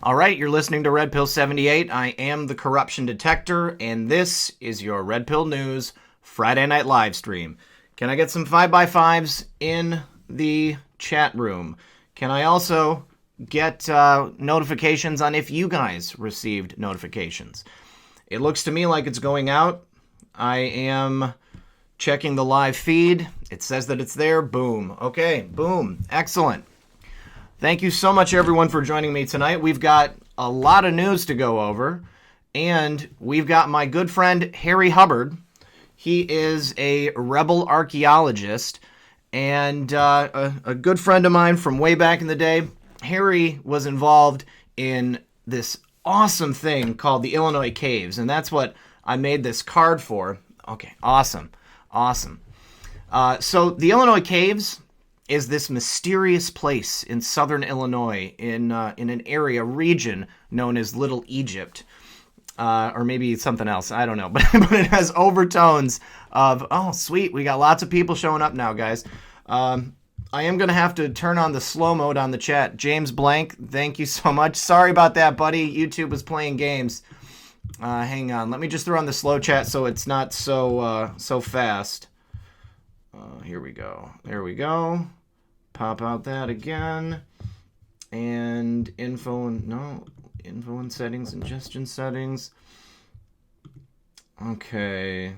All right, you're listening to Red Pill 78. I am the corruption detector, and this is your Red Pill News Friday night live stream. Can I get some 5x5s in the chat room? Can I also get notifications on if you guys received notifications? It looks to me like it's going out. I am checking the live feed. It says that it's there. Boom. Okay, boom. Excellent. Thank you so much, everyone, for joining me tonight. We've got a lot of news to go over, and we've got my good friend Harry Hubbard. He is a rebel archaeologist and a good friend of mine from way back in the day. Harry was involved in this awesome thing called the Illinois Caves, and that's what I made this card for. Okay, awesome. So the Illinois Caves is this mysterious place in southern Illinois in an area, region known as Little Egypt. Or maybe something else, I don't know. But it has overtones of, oh, sweet, we got lots of people showing up now, guys. I am going to have to turn on the slow mode on the chat. James Blank, thank you so much. Sorry about that, buddy. YouTube was playing games. Hang on, let me just throw on the slow chat so it's not so fast. Here we go. There we go. Pop out that again. And info and settings, ingestion settings. Okay.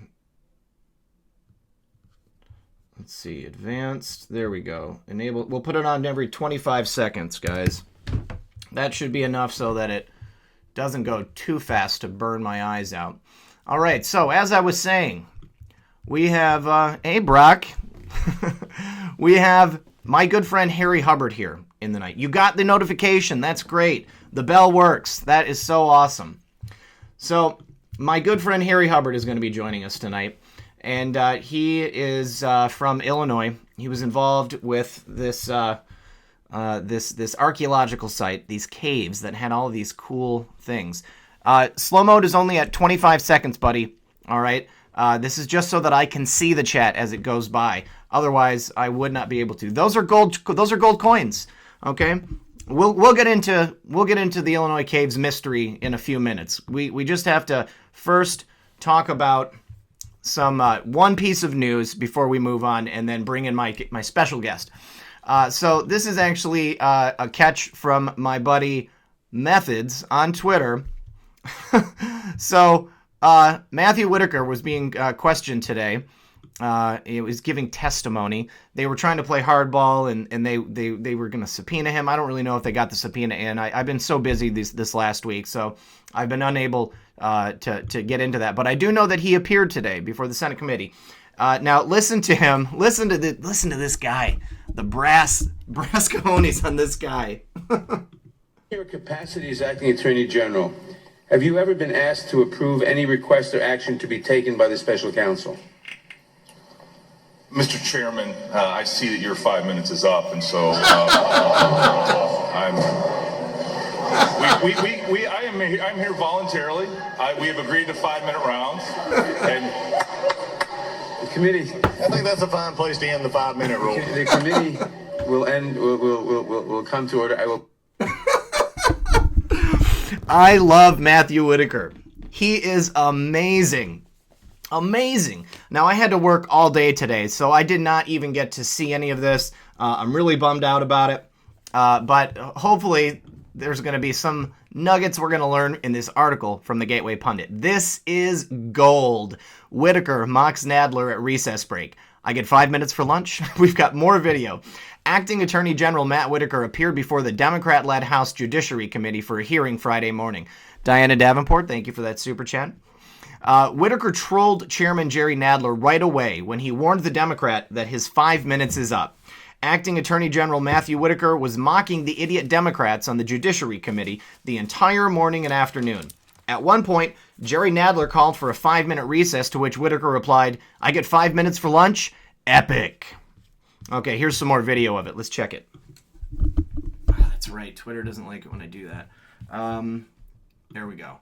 Let's see, advanced. There we go. Enable. We'll put it on every 25 seconds, guys. That should be enough so that it doesn't go too fast to burn my eyes out. All right, so as I was saying, we have, hey, Brock. We have my good friend Harry Hubbard here in the night. You got the notification. That's great. The bell works. That is so awesome. So my good friend Harry Hubbard is going to be joining us tonight. And he is from Illinois. He was involved with this this archaeological site, these caves that had all of these cool things. Slow mode is only at 25 seconds, buddy. All right. This is just so that I can see the chat as it goes by. Otherwise, I would not be able to. Those are gold coins. Okay. We'll get into the Illinois Caves mystery in a few minutes. We just have to first talk about some one piece of news before we move on, and then bring in my special guest. So this is actually a catch from my buddy Methods on Twitter. So Matthew Whitaker was being questioned today. It was giving testimony. They were trying to play hardball, and they were going to subpoena him. I don't really know if they got the subpoena in. I've been so busy this last week, so I've been unable to get into that. But I do know that he appeared today before the Senate committee. Now listen to him. Listen to this guy. The brass cojones on this guy. Your capacity as acting attorney general, have you ever been asked to approve any request or action to be taken by the special counsel? Mr. Chairman, I see that your 5 minutes is up, and so I'm here voluntarily. We have agreed to 5-minute rounds, and the committee. I think that's a fine place to end the 5-minute rule. The committee will come to order. I will. I love Matthew Whitaker. He is amazing. Amazing. Now, I had to work all day today, so I did not even get to see any of this. I'm really bummed out about it. But hopefully, there's going to be some nuggets we're going to learn in this article from the Gateway Pundit. This is gold. Whitaker mocks Nadler at recess break. I get 5 minutes for lunch. We've got more video. Acting Attorney General Matt Whitaker appeared before the Democrat-led House Judiciary Committee for a hearing Friday morning. Diana Davenport, thank you for that super chat. Whitaker trolled Chairman Jerry Nadler right away when he warned the Democrat that his 5 minutes is up. Acting Attorney General Matthew Whitaker was mocking the idiot Democrats on the Judiciary Committee the entire morning and afternoon. At one point, Jerry Nadler called for a 5-minute recess, to which Whitaker replied, "I get 5 minutes for lunch? Epic." Okay, here's some more video of it. Let's check it. That's right. Twitter doesn't like it when I do that. There we go.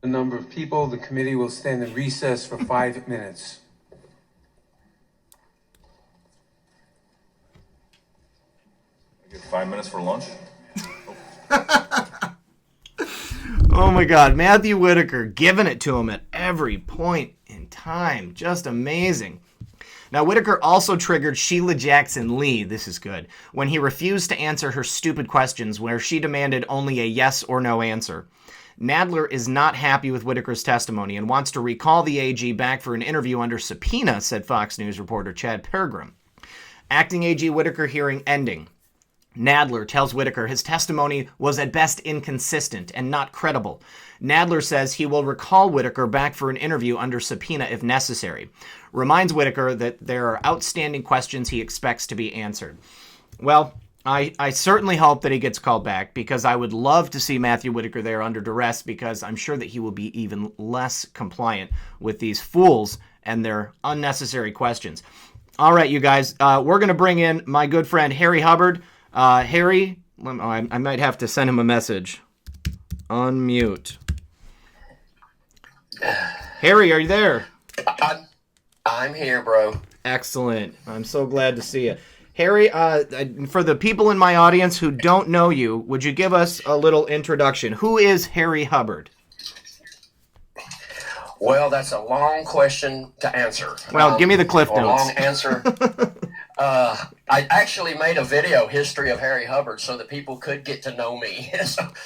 A number of people. The committee will stand in recess for 5 minutes. 5 minutes for lunch. Oh my God, Matthew Whitaker giving it to him at every point in time. Just amazing. Now, Whitaker also triggered Sheila Jackson Lee, this is good, when he refused to answer her stupid questions where she demanded only a yes or no answer. Nadler is not happy with Whitaker's testimony and wants to recall the AG back for an interview under subpoena, said Fox News reporter Chad Peregrine. Acting AG Whitaker hearing ending. Nadler tells Whitaker his testimony was at best inconsistent and not credible. Nadler says he will recall Whitaker back for an interview under subpoena if necessary. Reminds Whitaker that there are outstanding questions he expects to be answered. Well, I certainly hope that he gets called back because I would love to see Matthew Whitaker there under duress because I'm sure that he will be even less compliant with these fools and their unnecessary questions. All right, you guys, we're going to bring in my good friend Harry Hubbard. Harry, I might have to send him a message. Unmute. Harry, are you there? I'm here, bro. Excellent. I'm so glad to see you. Harry, for the people in my audience who don't know you, would you give us a little introduction? Who is Harry Hubbard? Well, that's a long question to answer. Well, give me the cliff or notes. Long answer. I actually made a video, History of Harry Hubbard, so that people could get to know me.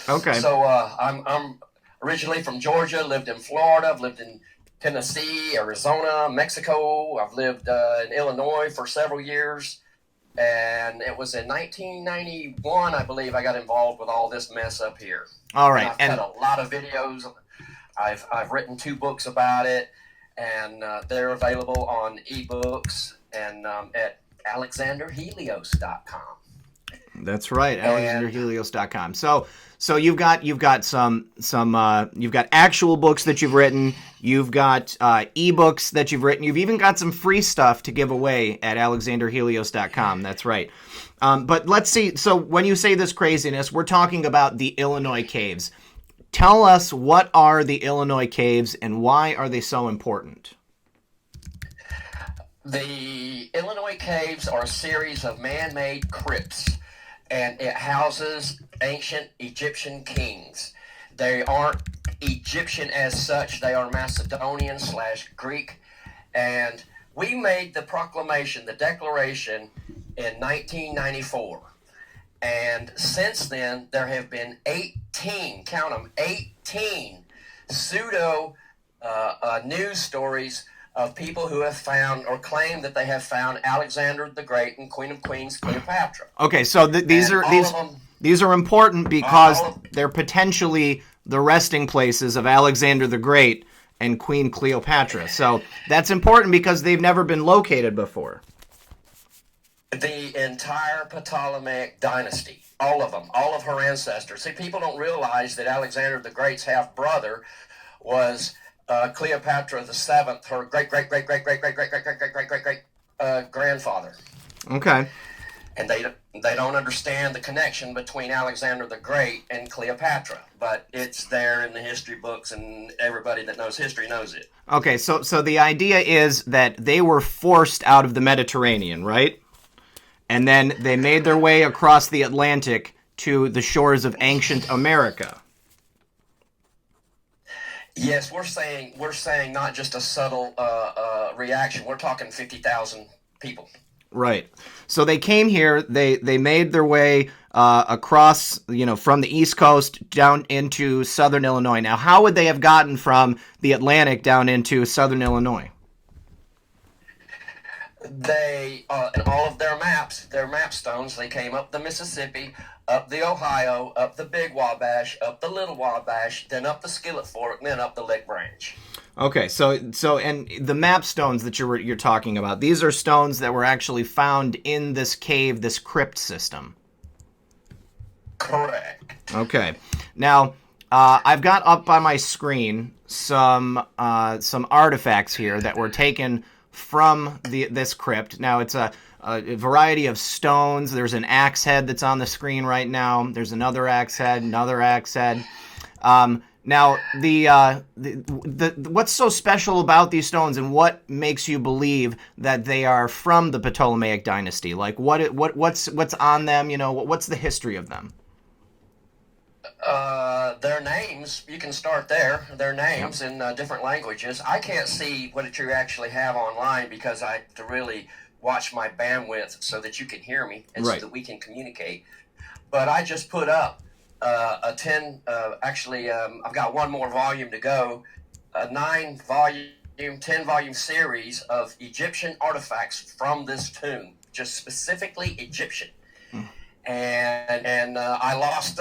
Okay. So I'm originally from Georgia, lived in Florida, I've lived in Tennessee, Arizona, Mexico. I've lived in Illinois for several years. And it was in 1991, I believe, I got involved with all this mess up here. All right. And I've had a lot of videos. I've written 2 books about it, and they're available on ebooks and at alexanderhelios.com. That's right, alexanderhelios.com. So you've got you've got actual books that you've written, you've got ebooks that you've written, you've even got some free stuff to give away at alexanderhelios.com. That's right. But let's see. So when you say this craziness, we're talking about the Illinois caves. Tell us, what are the Illinois caves and why are they so important? The Illinois caves are a series of man-made crypts, and it houses ancient Egyptian kings. They aren't Egyptian as such. They are Macedonian/Greek. And we made the proclamation, the declaration, in 1994. And since then, there have been 18, count them, 18 pseudo news stories of people who have found or claim that they have found Alexander the Great and Queen of Queens Cleopatra. Okay, so these are important because they're potentially the resting places of Alexander the Great and Queen Cleopatra. So that's important because they've never been located before. The entire Ptolemaic dynasty, all of them, all of her ancestors. See, people don't realize that Alexander the Great's half-brother was Cleopatra VII, her great grandfather. Okay. And they don't understand the connection between Alexander the Great and Cleopatra, but it's there in the history books, and everybody that knows history knows it. Okay, so the idea is that they were forced out of the Mediterranean, right? And then they made their way across the Atlantic to the shores of ancient America. Yes, we're saying not just a subtle reaction. We're talking 50,000 people. Right. So they came here. They made their way across, from the East Coast down into southern Illinois. Now, how would they have gotten from the Atlantic down into southern Illinois? They, in all of their maps, their map stones, they came up the Mississippi, up the Ohio, up the Big Wabash, up the Little Wabash, then up the Skillet Fork, then up the Lick Branch. Okay, so and the map stones that you're talking about, these are stones that were actually found in this cave, this crypt system. Correct. Okay. Now, I've got up on my screen some artifacts here that were taken from this crypt. Now, it's a variety of stones. There's an axe head that's on the screen right now. There's another axe head, another axe head. Now, the what's so special about these stones, and what makes you believe that they are from the Ptolemaic dynasty? Like, what's on them? You know, what's the history of them? Their names, you can start there. Their names in different languages. I can't see what you actually have online because I have to really watch my bandwidth so that you can hear me and Right. so that we can communicate. But I just put up a 10, I've got one more volume to go, a 10-volume series of Egyptian artifacts from this tomb, just specifically Egyptian. And I lost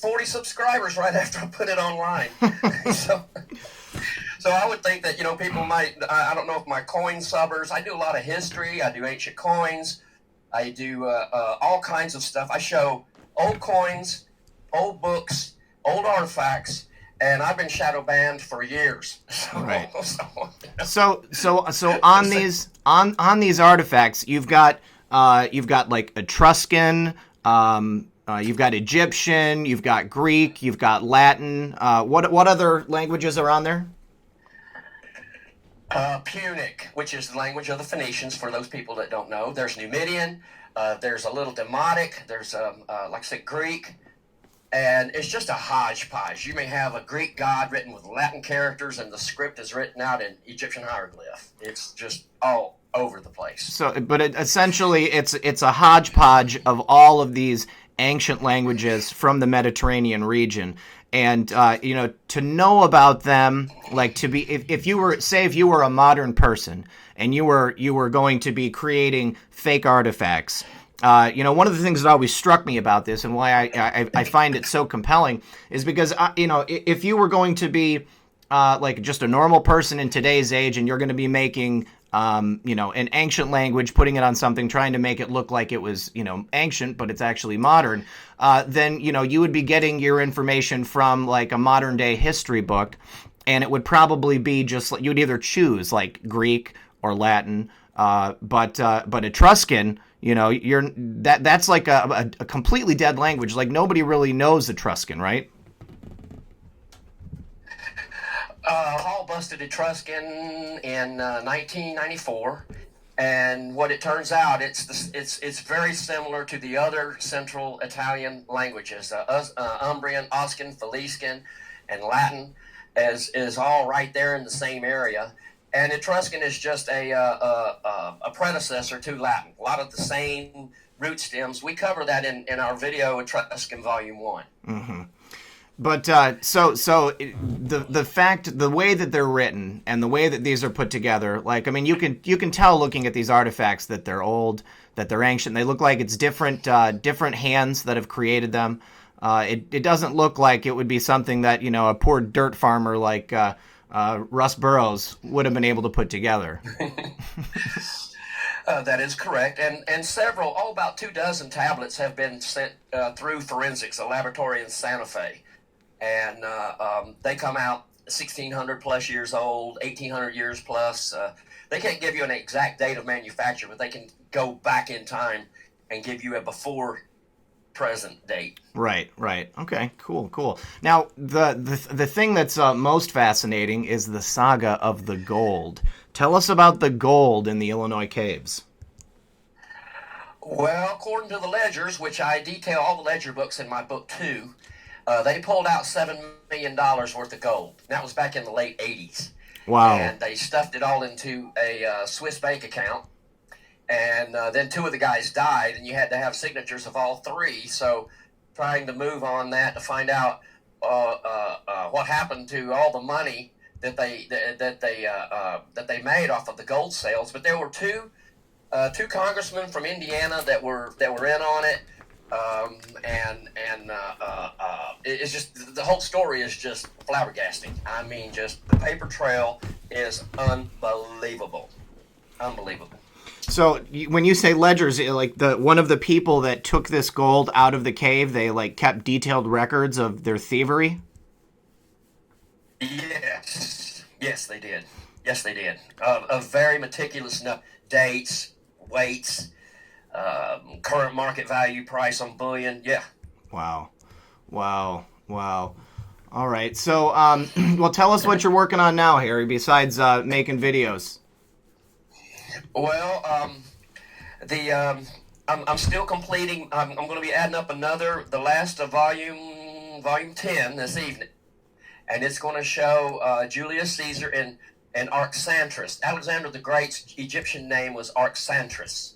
40 subscribers right after I put it online. So I would think that, people might, I don't know if my coin subbers, I do a lot of history, I do ancient coins, I do all kinds of stuff. I show old coins, old books, old artifacts, and I've been shadow banned for years. Right. So on these artifacts, you've got like Etruscan, you've got Egyptian, you've got Greek, you've got Latin. What other languages are on there? Punic, which is the language of the Phoenicians, for those people that don't know. There's Numidian, there's a little Demotic, there's, like I said, Greek, and it's just a hodgepodge. You may have a Greek god written with Latin characters, and the script is written out in Egyptian hieroglyph. It's just all over the place. So, but essentially, it's a hodgepodge of all of these ancient languages from the Mediterranean region. And, to know about them, like to be, if you were a modern person and you were going to be creating fake artifacts, one of the things that always struck me about this and why I find it so compelling is because, if you were going to be, like just a normal person in today's age and you're going to be making, an ancient language, putting it on something, trying to make it look like it was, ancient, but it's actually modern, then, you would be getting your information from like a modern day history book, and it would probably be just like, you would either choose like Greek or Latin, but Etruscan, that's like a completely dead language. Like nobody really knows Etruscan, right? Hall busted Etruscan in 1994, and what it turns out, it's very similar to the other Central Italian languages, Umbrian, Oscan, Faliscan, and Latin, is all right there in the same area. And Etruscan is just a predecessor to Latin. A lot of the same root stems. We cover that in our video, Etruscan Volume 1. Mm-hmm. But so the way that they're written and the way that these are put together, like, I mean, you can tell looking at these artifacts that they're old, that they're ancient. They look like it's different hands that have created them. It doesn't look like it would be something that, a poor dirt farmer like Russ Burroughs would have been able to put together. That is correct, and several, about 24 tablets have been sent through forensics, a laboratory in Santa Fe. And they come out 1,600 plus years old, 1,800 years plus. They can't give you an exact date of manufacture, but they can go back in time and give you a before present date. Right. Okay, cool. Now, the thing that's most fascinating is the saga of the gold. Tell us about the gold in the Illinois caves. Well, according to the ledgers, which I detail all the ledger books in my book too, they pulled out $7 million worth of gold. That was back in the late 80s. Wow. And they stuffed it all into a Swiss bank account. And then two of the guys died, and you had to have signatures of all three. So trying to move on that to find out what happened to all the money that they made off of the gold sales. But there were two congressmen from Indiana that were in on it. It's just, the whole story is just flabbergasting. I mean, just the paper trail is unbelievable. So when you say ledgers, like one of the people that took this gold out of the cave, they like kept detailed records of their thievery? Yes, they did. A very meticulous dates, weights, current market value, price on bullion. Yeah. Wow. All right. So, well, tell us what you're working on now, Harry, besides making videos. Well, I'm still completing. I'm going to be adding up the last of volume 10 this evening, and it's going to show Julius Caesar and Arxantris. Alexander the Great's Egyptian name was Arxantris.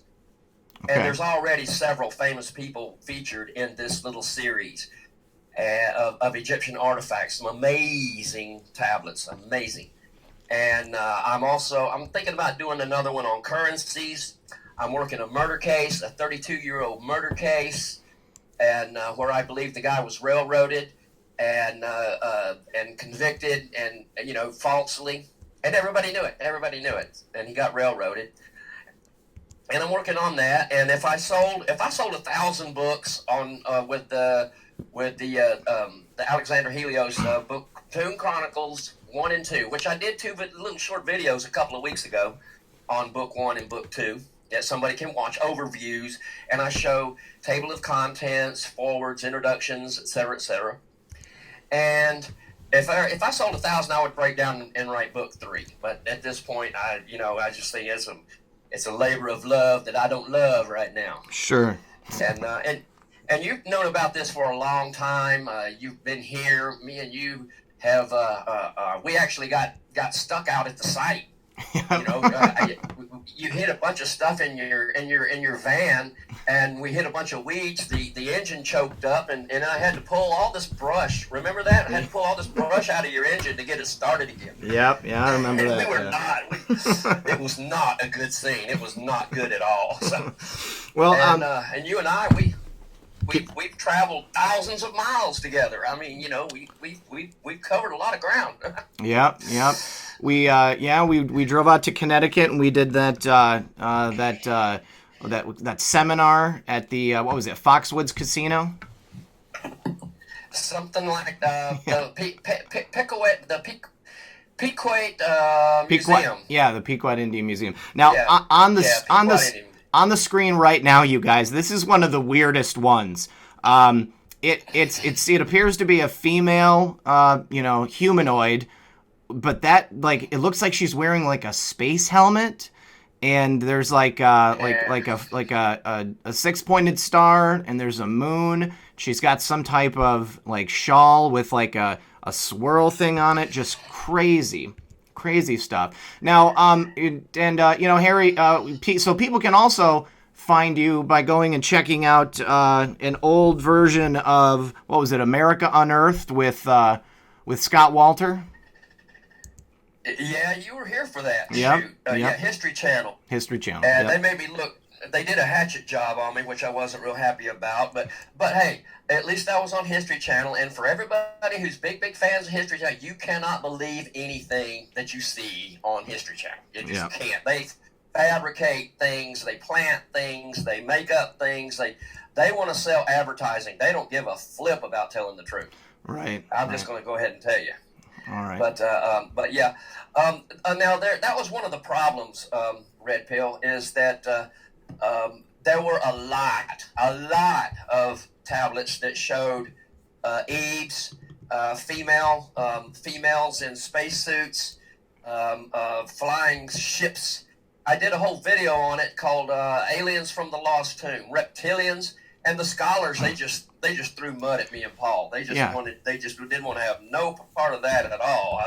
Okay. And there's already several famous people featured in this little series of Egyptian artifacts. Some amazing tablets, amazing. And I'm thinking about doing another one on currencies. I'm working a murder case, a 32-year-old murder case, and where I believe the guy was railroaded and convicted and falsely, and everybody knew it, and he got railroaded. And I'm working on that. And if I sold 1,000 books on with the Alexander Helios book, Tomb Chronicles 1 and 2, which I did 2 little short videos a couple of weeks ago on book 1 and book 2 that somebody can watch, overviews, and I show table of contents, forwards, introductions, etc. And if I sold 1,000, I would break down and write book 3. But at this point, I just think it's a labor of love that I don't love right now. Sure. And you've known about this for a long time. You've been here. Me and you have. We actually got stuck out at the site. You hit a bunch of stuff in your van, and we hit a bunch of weeds. The engine choked up, and I had to pull all this brush. Remember that? I had to pull all this brush out of your engine to get it started again. Yep, yeah, I remember And that. we were it was not a good scene. It was not good at all. So, Well, and you and I, we've traveled thousands of miles together. I mean, we've covered a lot of ground. Yep. We drove out to Connecticut and we did that seminar at the what was it, Foxwoods Casino? Something like the Pkwy Museum. Yeah, the Pkwy Indian Museum. Now Yeah. on the screen right now, you guys, this is one of the weirdest ones. It appears to be a female, humanoid. But that, it looks like she's wearing like a space helmet, and there's like a 6-pointed star, and there's a moon. She's got some type of shawl with a swirl thing on it. Just crazy stuff. Now, Harry, so people can also find you by going and checking out an old version of, what was it, America Unearthed with Scott Walter. Yeah, you were here for that. Yep. Shoot. Yeah, History Channel. History Channel. And Yep. they made me look. They did a hatchet job on me, which I wasn't real happy about. But hey, at least I was on History Channel. And for everybody who's big fans of History Channel, you cannot believe anything that you see on History Channel. You just can't. They fabricate things. They plant things. They make up things. They want to sell advertising. They don't give a flip about telling the truth. Right. I'm just going to go ahead and tell you. All right. But yeah. Now that was one of the problems, Red Pill, is that there were a lot of tablets that showed Eves, females in spacesuits, flying ships. I did a whole video on it called "Aliens from the Lost Tomb," reptilians, and the scholars they just threw mud at me and Paul. They just didn't want to have no part of that at all.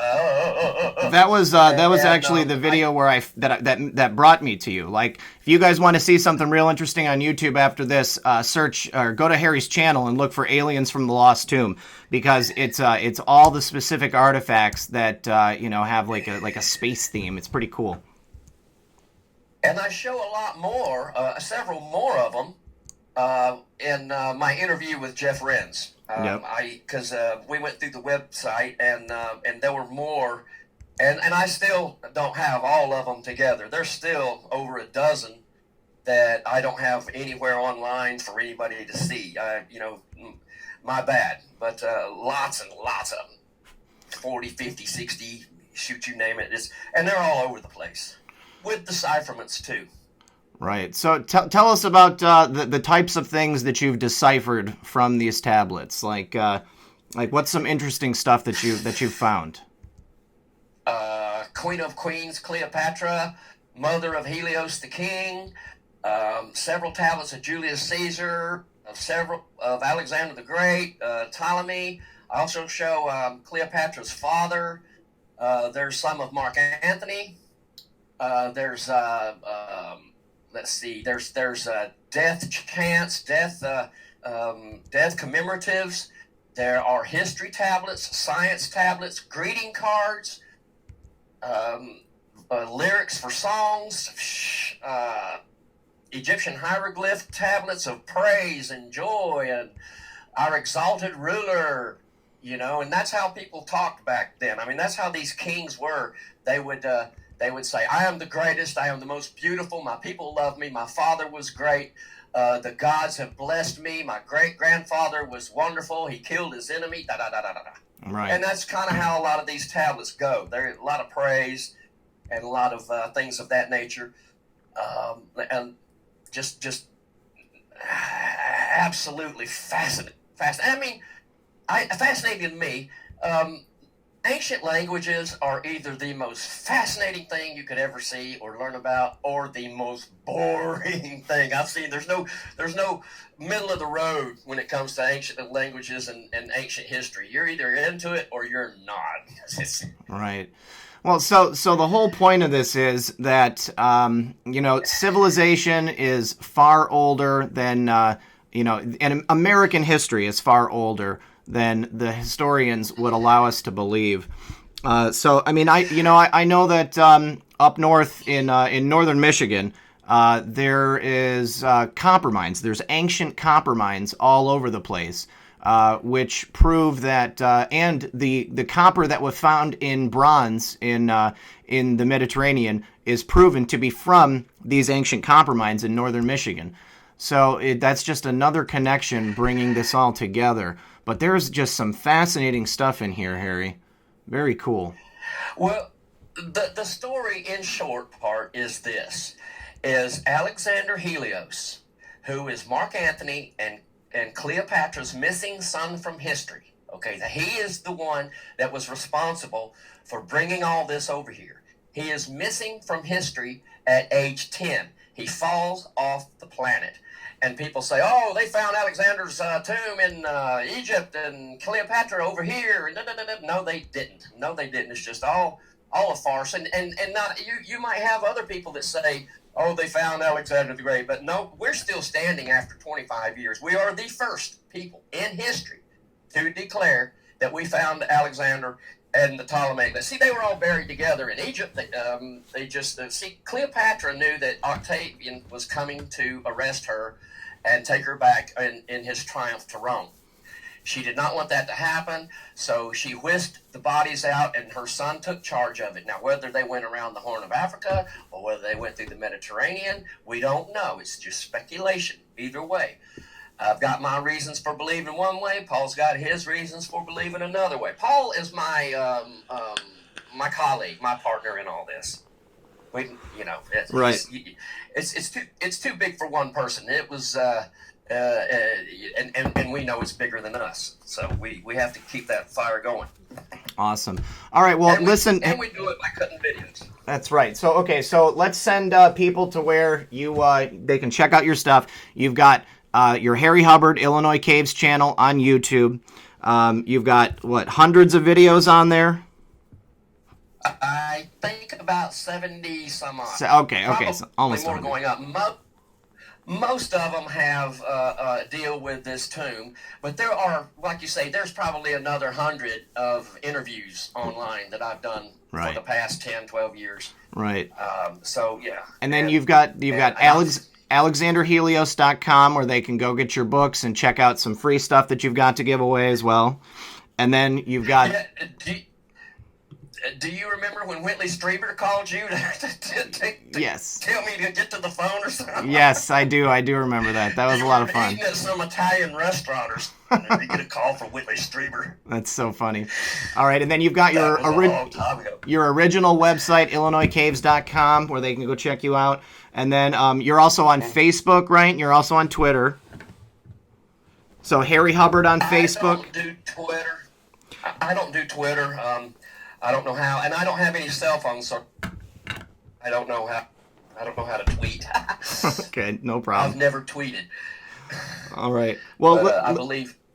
That was actually the video where that brought me to you. If you guys want to see something real interesting on YouTube after this, search or go to Harry's channel and look for "Aliens from the Lost Tomb," because it's all the specific artifacts that have like a space theme. It's pretty cool. And I show a lot more, several more of them. In my interview with Jeff Renz, because we went through the website and there were more, and I still don't have all of them together. There's still over a dozen that I don't have anywhere online for anybody to see. My bad, but lots and lots of them, 40, 50, 60, shoot, you name it. And they're all over the place, with decipherments too. Right. So tell us about the types of things that you've deciphered from these tablets. Like, what's some interesting stuff that you've found? Queen of Queens, Cleopatra, mother of Helios the king, several tablets of Julius Caesar, several of Alexander the Great, Ptolemy. I also show Cleopatra's father. There's some of Mark Antony. There's let's see. There's death chants, death commemoratives. There are history tablets, science tablets, greeting cards, lyrics for songs, Egyptian hieroglyph tablets of praise and joy, and our exalted ruler, and that's how people talked back then. I mean, that's how these kings were. They would say, I am the greatest, I am the most beautiful, my people love me, my father was great, the gods have blessed me, my great-grandfather was wonderful, he killed his enemy, da-da-da-da-da-da. Right. And that's kind of how a lot of these tablets go. There's a lot of praise and a lot of things of that nature. And just absolutely fascinating. I mean, fascinating to me. Ancient languages are either the most fascinating thing you could ever see or learn about, or the most boring thing I've seen. There's no middle of the road when it comes to ancient languages and ancient history. You're either into it or you're not. Right. Well, so the whole point of this is that civilization is far older than and American history is far older than the historians would allow us to believe. So I mean, I know that up north in northern Michigan, there is copper mines. There's ancient copper mines all over the place, which prove that and the copper that was found in bronze in the Mediterranean is proven to be from these ancient copper mines in northern Michigan. So that's just another connection bringing this all together. But there's just some fascinating stuff in here, Harry. Very cool. Well, the story in short part is this, is Alexander Helios, who is Mark Antony and Cleopatra's missing son from history. Okay, he is the one that was responsible for bringing all this over here. He is missing from history at age 10. He falls off the planet. And people say, oh, they found Alexander's tomb in Egypt and Cleopatra over here. No, they didn't. It's just all a farce. And not you might have other people that say, oh, they found Alexander the Great. But no, we're still standing after 25 years. We are the first people in history to declare that we found Alexander and the Ptolemies. See, they were all buried together in Egypt. They just Cleopatra knew that Octavian was coming to arrest her and take her back in his triumph to Rome. She did not want that to happen, so she whisked the bodies out, and her son took charge of it. Now, whether they went around the Horn of Africa or whether they went through the Mediterranean, we don't know. It's just speculation. Either way, I've got my reasons for believing one way. Paul's got his reasons for believing another way. Paul is my my colleague, my partner in all this. Right. It's too big for one person. It was, and we know it's bigger than us. So we have to keep that fire going. Awesome. All right. Well, listen. And we do it by cutting videos. That's right. So let's send people to where they can check out your stuff. You've got your Harry Hubbard Illinois Caves channel on YouTube. You've got hundreds of videos on there. I think about 70 some odd. Okay, so almost more 100. going up. Most of them have deal with this tomb, but there are, like you say, there's probably another 100 of interviews online that I've done for the past 10, 12 years. Right. So yeah. And then you've got AlexanderHelios.com where they can go get your books and check out some free stuff that you've got to give away as well. And then you've got. Yeah, do you remember when Whitley Strieber called you to yes. tell me to get to the phone or something? Yes, I do. I do remember that. That was a lot of fun. Eating at some Italian restaurant or something, and you get a call from Whitley Strieber. That's so funny. All right, and then you've got your original website, IllinoisCaves.com, where they can go check you out. And then you're also on Facebook, right? You're also on Twitter. So Harry Hubbard on Facebook. I don't do Twitter. I don't do Twitter. I don't know how, and I don't have any cell phones, so I don't know how to tweet. Okay, no problem. I've never tweeted. All right. Well, But,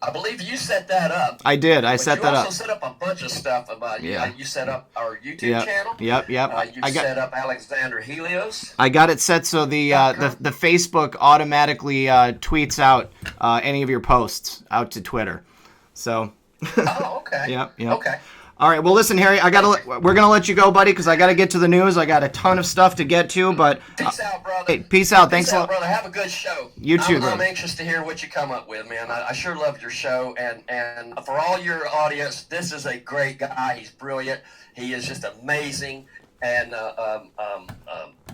I believe you set that up. I did. I set that up. You also set up a bunch of stuff about you set up our YouTube channel. Yep. You set up Alexander Helios. I got it set so the Facebook automatically tweets out any of your posts out to Twitter. So. Oh, okay. Yep. Okay. All right. Well, listen, Harry. We're gonna let you go, buddy, because I got to get to the news. I got a ton of stuff to get to, but peace out, brother. Hey, peace out. Thanks a lot, brother. Have a good show. You too, brother. brother. I'm anxious to hear what you come up with, man. I sure loved your show, and for all your audience, this is a great guy. He's brilliant. He is just amazing, and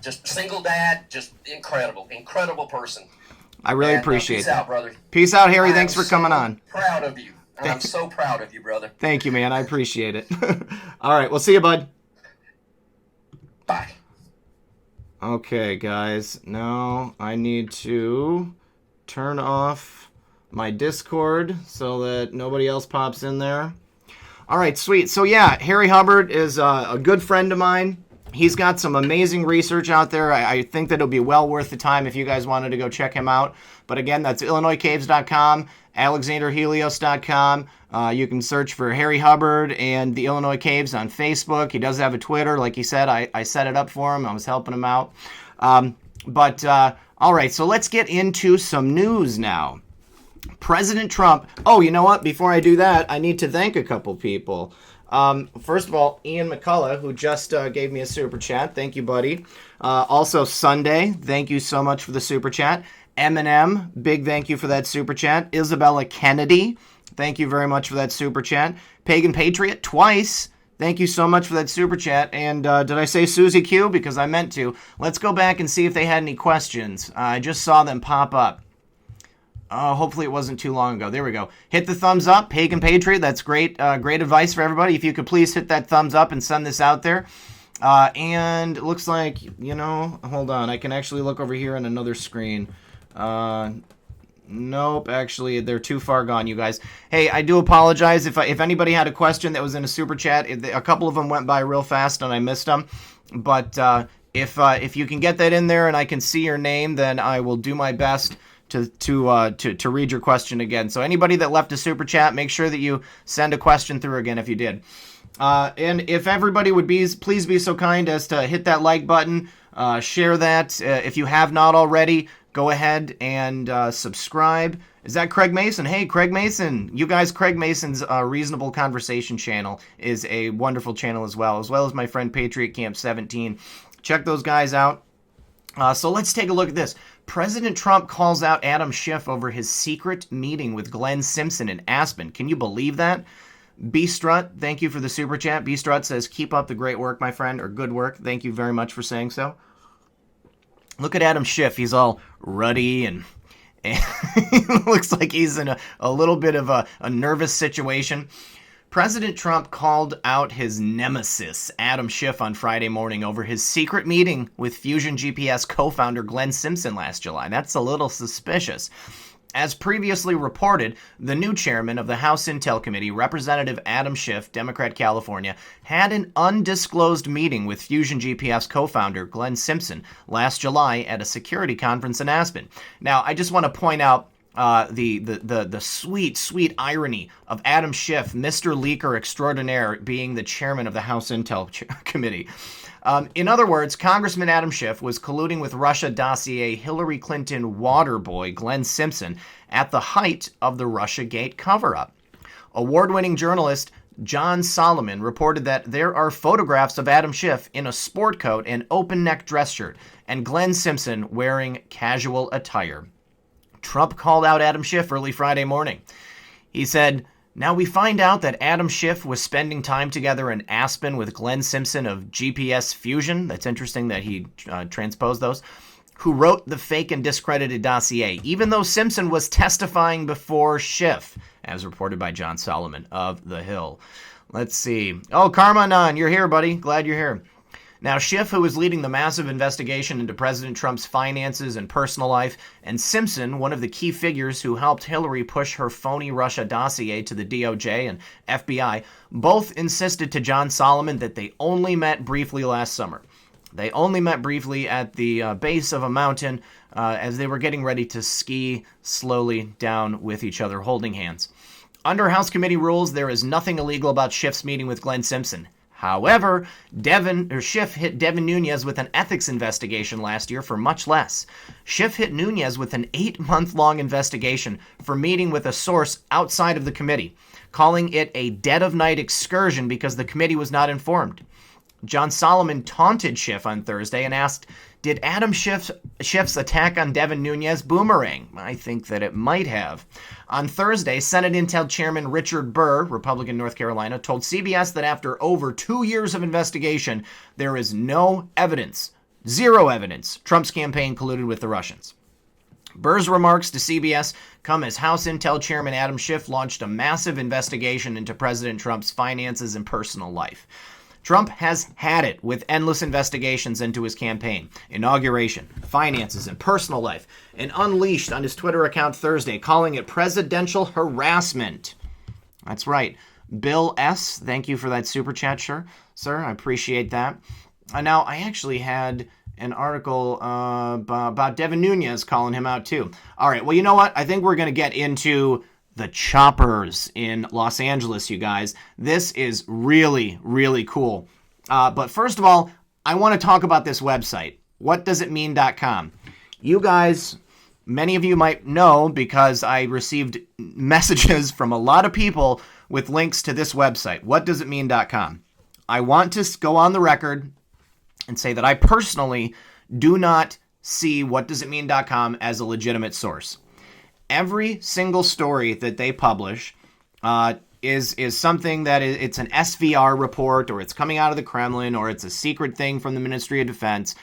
just single dad, just incredible person. I really appreciate peace that. Out, brother. Peace out, Harry. Thanks for coming on. Proud of you. I'm so proud of you, brother. Thank you, man. I appreciate it. All right. We'll see you, bud. Bye. Okay, guys. Now I need to turn off my Discord so that nobody else pops in there. All right, sweet. So, yeah, Harry Hubbard is a good friend of mine. He's got some amazing research out there. I think that it'll be well worth the time if you guys wanted to go check him out. But again, that's IllinoisCaves.com, AlexanderHelios.com. You can search for Harry Hubbard and the Illinois Caves on Facebook. He does have a Twitter. Like he said, I set it up for him. I was helping him out. All right, so let's get into some news now. President Trump. Oh, you know what? Before I do that, I need to thank a couple people. First of all, Ian McCullough, who just gave me a super chat. Thank you, buddy. Also, Sunday, thank you so much for the super chat. Eminem, big thank you for that super chat. Isabella Kennedy, thank you very much for that super chat. Pagan Patriot, twice. Thank you so much for that super chat. And did I say Susie Q? Because I meant to. Let's go back and see if they had any questions. I just saw them pop up. Hopefully it wasn't too long ago. There we go. Hit the thumbs up, Pagan Patriot. That's great. Great advice for everybody. If you could please hit that thumbs up and send this out there. And it looks like, hold on. I can actually look over here on another screen. Nope, actually, they're too far gone, you guys. Hey, I do apologize if anybody had a question that was in a super chat. A couple of them went by real fast and I missed them. But if you can get that in there and I can see your name, then I will do my best to read your question again. So anybody that left a super chat, make sure that you send a question through again if you did. And if everybody would please be so kind as to hit that like button, share that. If you have not already, go ahead and subscribe. Is that Craig Mason? Hey, Craig Mason. You guys, Craig Mason's Reasonable Conversation channel is a wonderful channel as well as my friend Patriot Camp 17. Check those guys out. So let's take a look at this. President Trump calls out Adam Schiff over his secret meeting with Glenn Simpson in Aspen. Can you believe that? B Strut, thank you for the super chat. B Strut says, keep up the great work, my friend, or good work. Thank you very much for saying so. Look at Adam Schiff. He's all ruddy and looks like he's in a little bit of a nervous situation. President Trump called out his nemesis, Adam Schiff, on Friday morning over his secret meeting with Fusion GPS co-founder Glenn Simpson last July. That's a little suspicious. As previously reported, the new chairman of the House Intel Committee, Representative Adam Schiff, Democrat California, had an undisclosed meeting with Fusion GPS co-founder Glenn Simpson last July at a security conference in Aspen. Now, I just want to point out the sweet irony of Adam Schiff, Mr. Leaker Extraordinaire, being the chairman of the House Intel Committee. In other words, Congressman Adam Schiff was colluding with Russia dossier Hillary Clinton water boy Glenn Simpson at the height of the Russiagate cover-up. Award-winning journalist John Solomon reported that there are photographs of Adam Schiff in a sport coat and open-neck dress shirt, and Glenn Simpson wearing casual attire. Trump called out Adam Schiff early Friday morning. He said, "Now we find out that Adam Schiff was spending time together in Aspen with Glenn Simpson of GPS Fusion." That's interesting that he transposed those. "Who wrote the fake and discredited dossier, even though Simpson was testifying before Schiff," as reported by John Solomon of The Hill. Let's see. Oh, Karmanon, you're here, buddy. Glad you're here. Now, Schiff, who is leading the massive investigation into President Trump's finances and personal life, and Simpson, one of the key figures who helped Hillary push her phony Russia dossier to the DOJ and FBI, both insisted to John Solomon that they only met briefly last summer. They only met briefly at the base of a mountain as they were getting ready to ski slowly down with each other, holding hands. Under House Committee rules, there is nothing illegal about Schiff's meeting with Glenn Simpson. However, Schiff hit Devin Nunes with an ethics investigation last year for much less. Schiff hit Nunes with an 8-month-long investigation for meeting with a source outside of the committee, calling it a dead-of-night excursion because the committee was not informed. John Solomon taunted Schiff on Thursday and asked, did Adam Schiff's attack on Devin Nunes boomerang? I think that it might have. On Thursday, Senate Intel Chairman Richard Burr, Republican North Carolina, told CBS that after over 2 years of investigation, there is no evidence, zero evidence, Trump's campaign colluded with the Russians. Burr's remarks to CBS come as House Intel Chairman Adam Schiff launched a massive investigation into President Trump's finances and personal life. Trump has had it with endless investigations into his campaign, inauguration, finances, and personal life, and unleashed on his Twitter account Thursday, calling it presidential harassment. That's right. Bill S., thank you for that super chat, sir. I appreciate that. Now, I actually had an article about Devin Nunes calling him out, too. All right, well, you know what? I think we're going to get into the choppers in Los Angeles, you guys. This is really, really cool. But first of all, I want to talk about this website, whatdoesitmean.com. You guys, many of you might know because I received messages from a lot of people with links to this website, whatdoesitmean.com. I want to go on the record and say that I personally do not see whatdoesitmean.com as a legitimate source. Every single story that they publish is something that it's an SVR report, or it's coming out of the Kremlin, or it's a secret thing from the Ministry of Defense.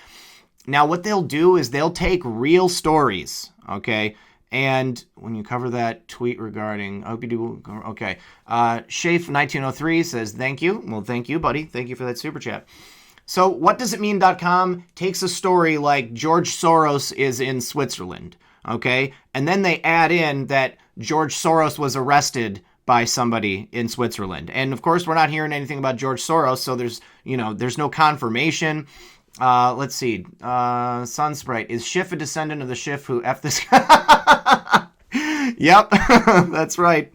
Now, what they'll do is they'll take real stories, okay? And when you cover that tweet regarding, okay, Shafe1903 says, thank you. Well, thank you, buddy. Thank you for that super chat. So whatdoesitmean.com takes a story like George Soros is in Switzerland, okay? And then they add in that George Soros was arrested by somebody in Switzerland. And of course, we're not hearing anything about George Soros, so there's no confirmation. Let's see. Sunsprite, is Schiff a descendant of the Schiff who F this guy? Yep, that's right.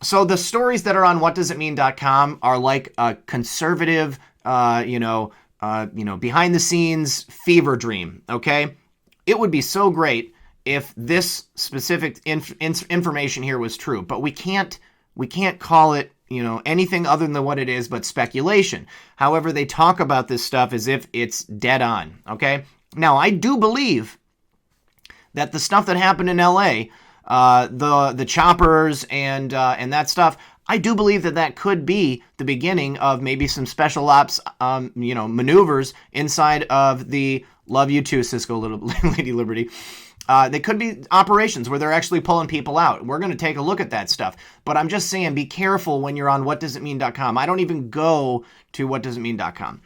So the stories that are on whatdoesitmean.com are like a conservative, behind the scenes fever dream, okay? It would be so great if this specific information here was true, but we can't call it, anything other than what it is but speculation. However, they talk about this stuff as if it's dead on, okay? Now, I do believe that the stuff that happened in LA, the choppers and that stuff, I do believe that could be the beginning of maybe some special ops, maneuvers inside of the love you too, Cisco Lady Liberty. They could be operations where they're actually pulling people out. We're going to take a look at that stuff. But I'm just saying, be careful when you're on whatdoesitmean.com. I don't even go to whatdoesitmean.com.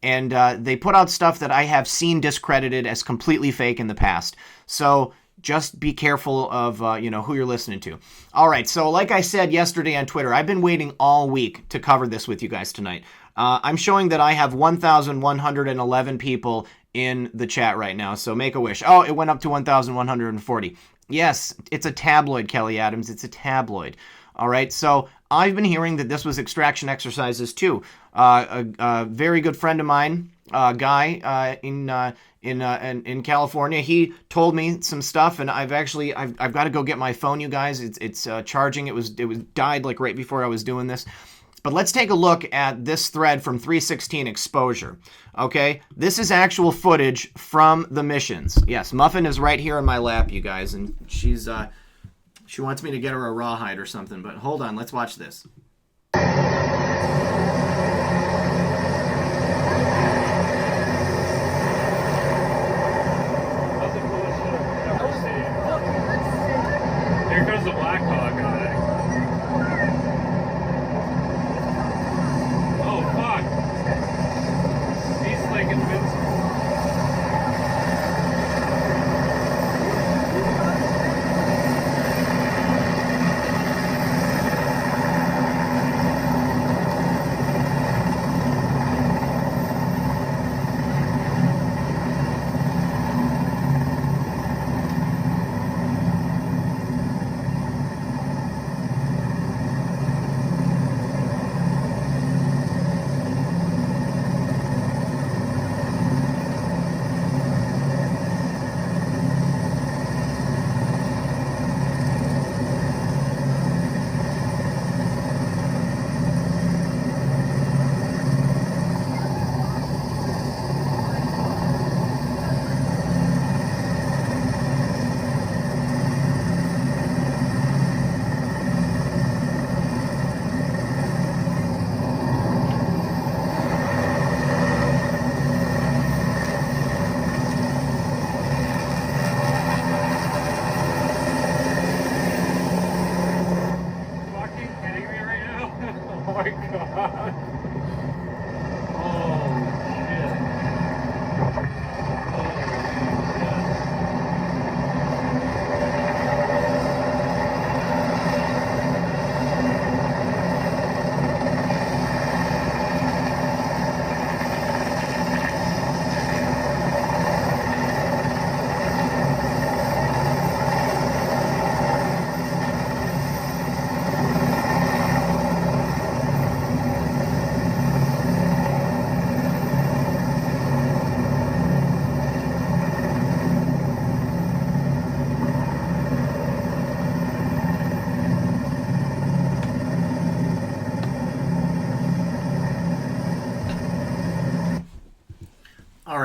And they put out stuff that I have seen discredited as completely fake in the past. So just be careful of, who you're listening to. All right. So like I said yesterday on Twitter, I've been waiting all week to cover this with you guys tonight. I'm showing that I have 1,111 people in the chat right now. So make a wish. Oh, it went up to 1,140. Yes, it's a tabloid, Kelly Adams. It's a tabloid. All right. So I've been hearing that this was extraction exercises too. A very good friend of mine, guy in California, he told me some stuff, and I've got to go get my phone, you guys. It's charging. It was died like right before I was doing this. But let's take a look at this thread from 316 Exposure. Okay, this is actual footage from the missions. Yes, Muffin is right here in my lap, you guys, and she wants me to get her a rawhide or something. But hold on, let's watch this. Here comes the Black Hawk guy. Oh, fuck.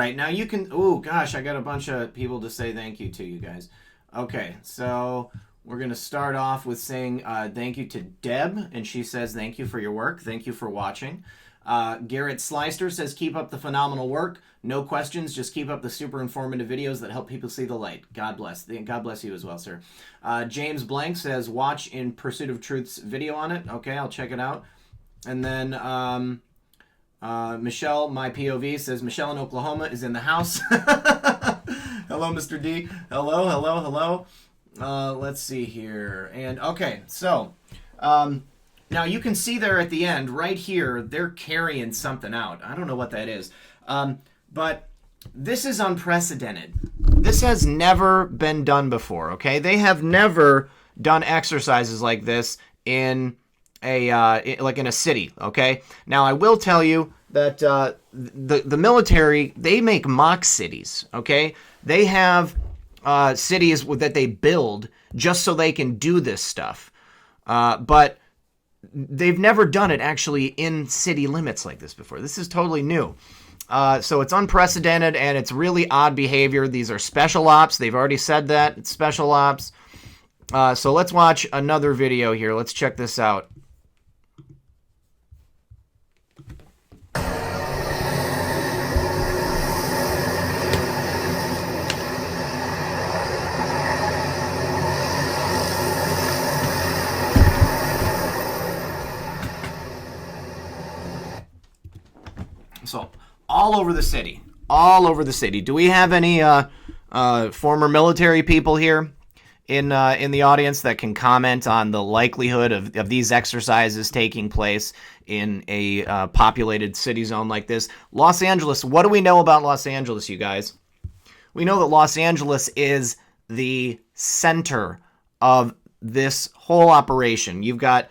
right, now you can... Oh, gosh, I got a bunch of people to say thank you to, you guys. Okay, so we're going to start off with saying thank you to Deb, and she says thank you for your work. Thank you for watching. Garrett Slyster says keep up the phenomenal work. No questions, just keep up the super informative videos that help people see the light. God bless. God bless you as well, sir. James Blank says watch In Pursuit of Truth's video on it. Okay, I'll check it out. And then Michelle, my POV, says Michelle in Oklahoma is in the house. Hello, Mr. D. Hello, hello, hello. Let's see here. And okay, so now you can see there at the end, right here, they're carrying something out. I don't know what that is. But this is unprecedented. This has never been done before, okay? They have never done exercises like this in like in a city, okay? Now, I will tell you that the military, they make mock cities, okay? They have cities that they build just so they can do this stuff. But they've never done it actually in city limits like this before. This is totally new. So it's unprecedented, and it's really odd behavior. These are special ops. They've already said that. It's special ops. So let's watch another video here. Let's check this out. So all over the city. All over the city. Do we have any former military people here in the audience that can comment on the likelihood of these exercises taking place in a populated city zone like this? Los Angeles, what do we know about Los Angeles, you guys? We know that Los Angeles is the center of this whole operation. You've got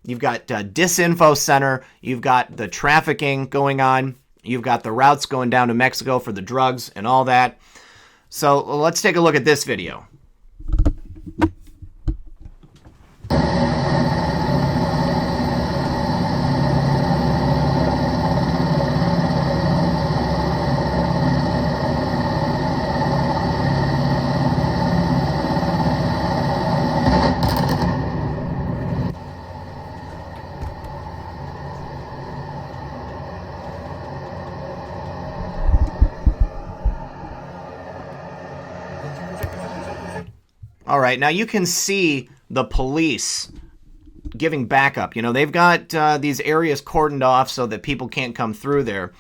Disinfo Center, you've got the trafficking going on, you've got the routes going down to Mexico for the drugs and all that. So let's take a look at this video. All right, now you can see the police giving backup. You know, they've got these areas cordoned off so that people can't come through there.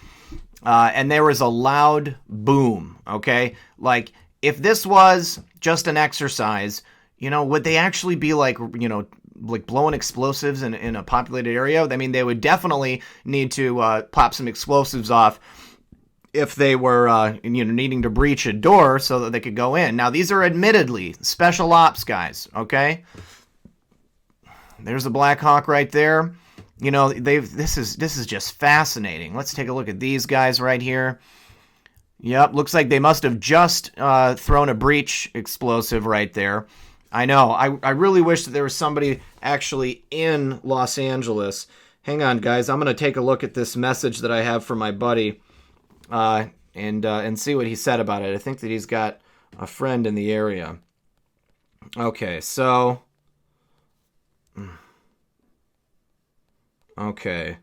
And there was a loud boom, okay? Like, if this was just an exercise, you know, would they actually be like, you know, like blowing explosives in a populated area? I mean, they would definitely need to pop some explosives off if they were, you know, needing to breach a door so that they could go in. Now, these are admittedly special ops guys, okay? There's the Black Hawk right there. You know, this is just fascinating. Let's take a look at these guys right here. Yep, looks like they must have just thrown a breach explosive right there. I know. I really wish that there was somebody actually in Los Angeles. Hang on, guys. I'm going to take a look at this message that I have from my buddy. And see what he said about it. I think that he's got a friend in the area. Okay, so... Okay.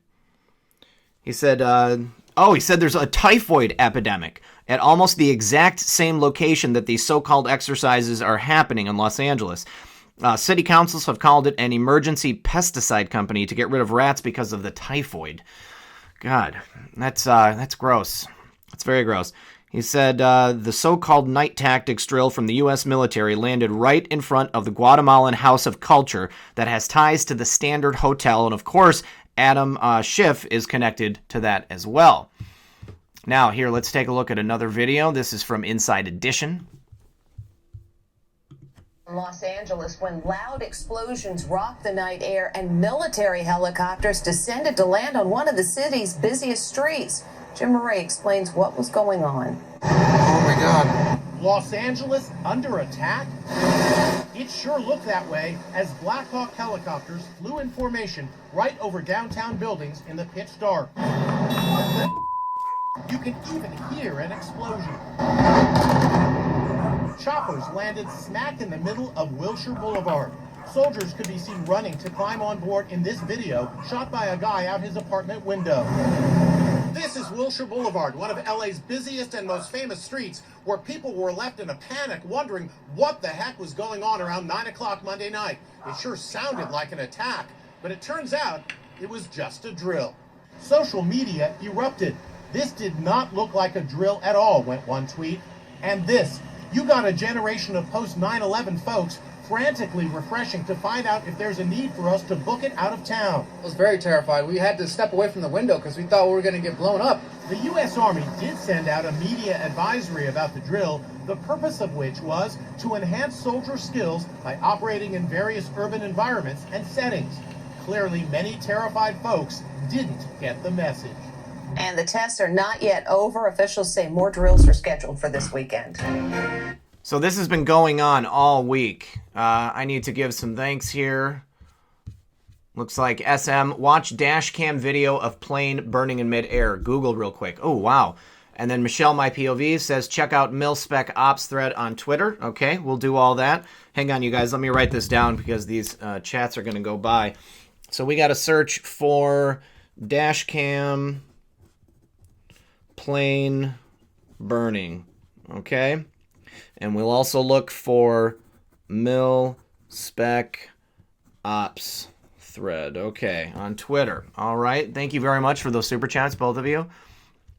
He said, he said there's a typhoid epidemic at almost the exact same location that these so-called exercises are happening in Los Angeles. City councils have called it an emergency pesticide company to get rid of rats because of the typhoid. God, that's gross. It's very gross. He said the so-called night tactics drill from the U.S. military landed right in front of the Guatemalan House of Culture that has ties to the Standard Hotel. And, of course, Adam Schiff is connected to that as well. Now, here, let's take a look at another video. This is from Inside Edition. Los Angeles, when loud explosions rocked the night air and military helicopters descended to land on one of the city's busiest streets. Jim Murray explains what was going on. Oh my God. Los Angeles under attack? It sure looked that way as Black Hawk helicopters flew in formation right over downtown buildings in the pitch dark. You can even hear an explosion. Choppers landed smack in the middle of Wilshire Boulevard. Soldiers could be seen running to climb on board in this video shot by a guy out his apartment window. This is Wilshire Boulevard, one of LA's busiest and most famous streets, where people were left in a panic wondering what the heck was going on around 9 o'clock Monday night. It sure sounded like an attack, but it turns out it was just a drill. Social media erupted. This did not look like a drill at all, went one tweet. And this, you got a generation of post-9/11 folks frantically refreshing to find out if there's a need for us to book it out of town. I was very terrified. We had to step away from the window because we thought we were going to get blown up. The U.S. Army did send out a media advisory about the drill, the purpose of which was to enhance soldier skills by operating in various urban environments and settings. Clearly, many terrified folks didn't get the message. And the tests are not yet over. Officials say more drills are scheduled for this weekend. So this has been going on all week. I need to give some thanks here. Looks like SM, watch dash cam video of plane burning in midair. Google real quick. Oh, wow. And then Michelle, my POV, says check out SPEC OPS thread on Twitter. Okay, we'll do all that. Hang on, you guys. Let me write this down because these chats are going to go by. So we got to search for dash cam plane burning. Okay. And we'll also look for SPEC OPS thread. Okay, on Twitter. All right. Thank you very much for those super chats, both of you.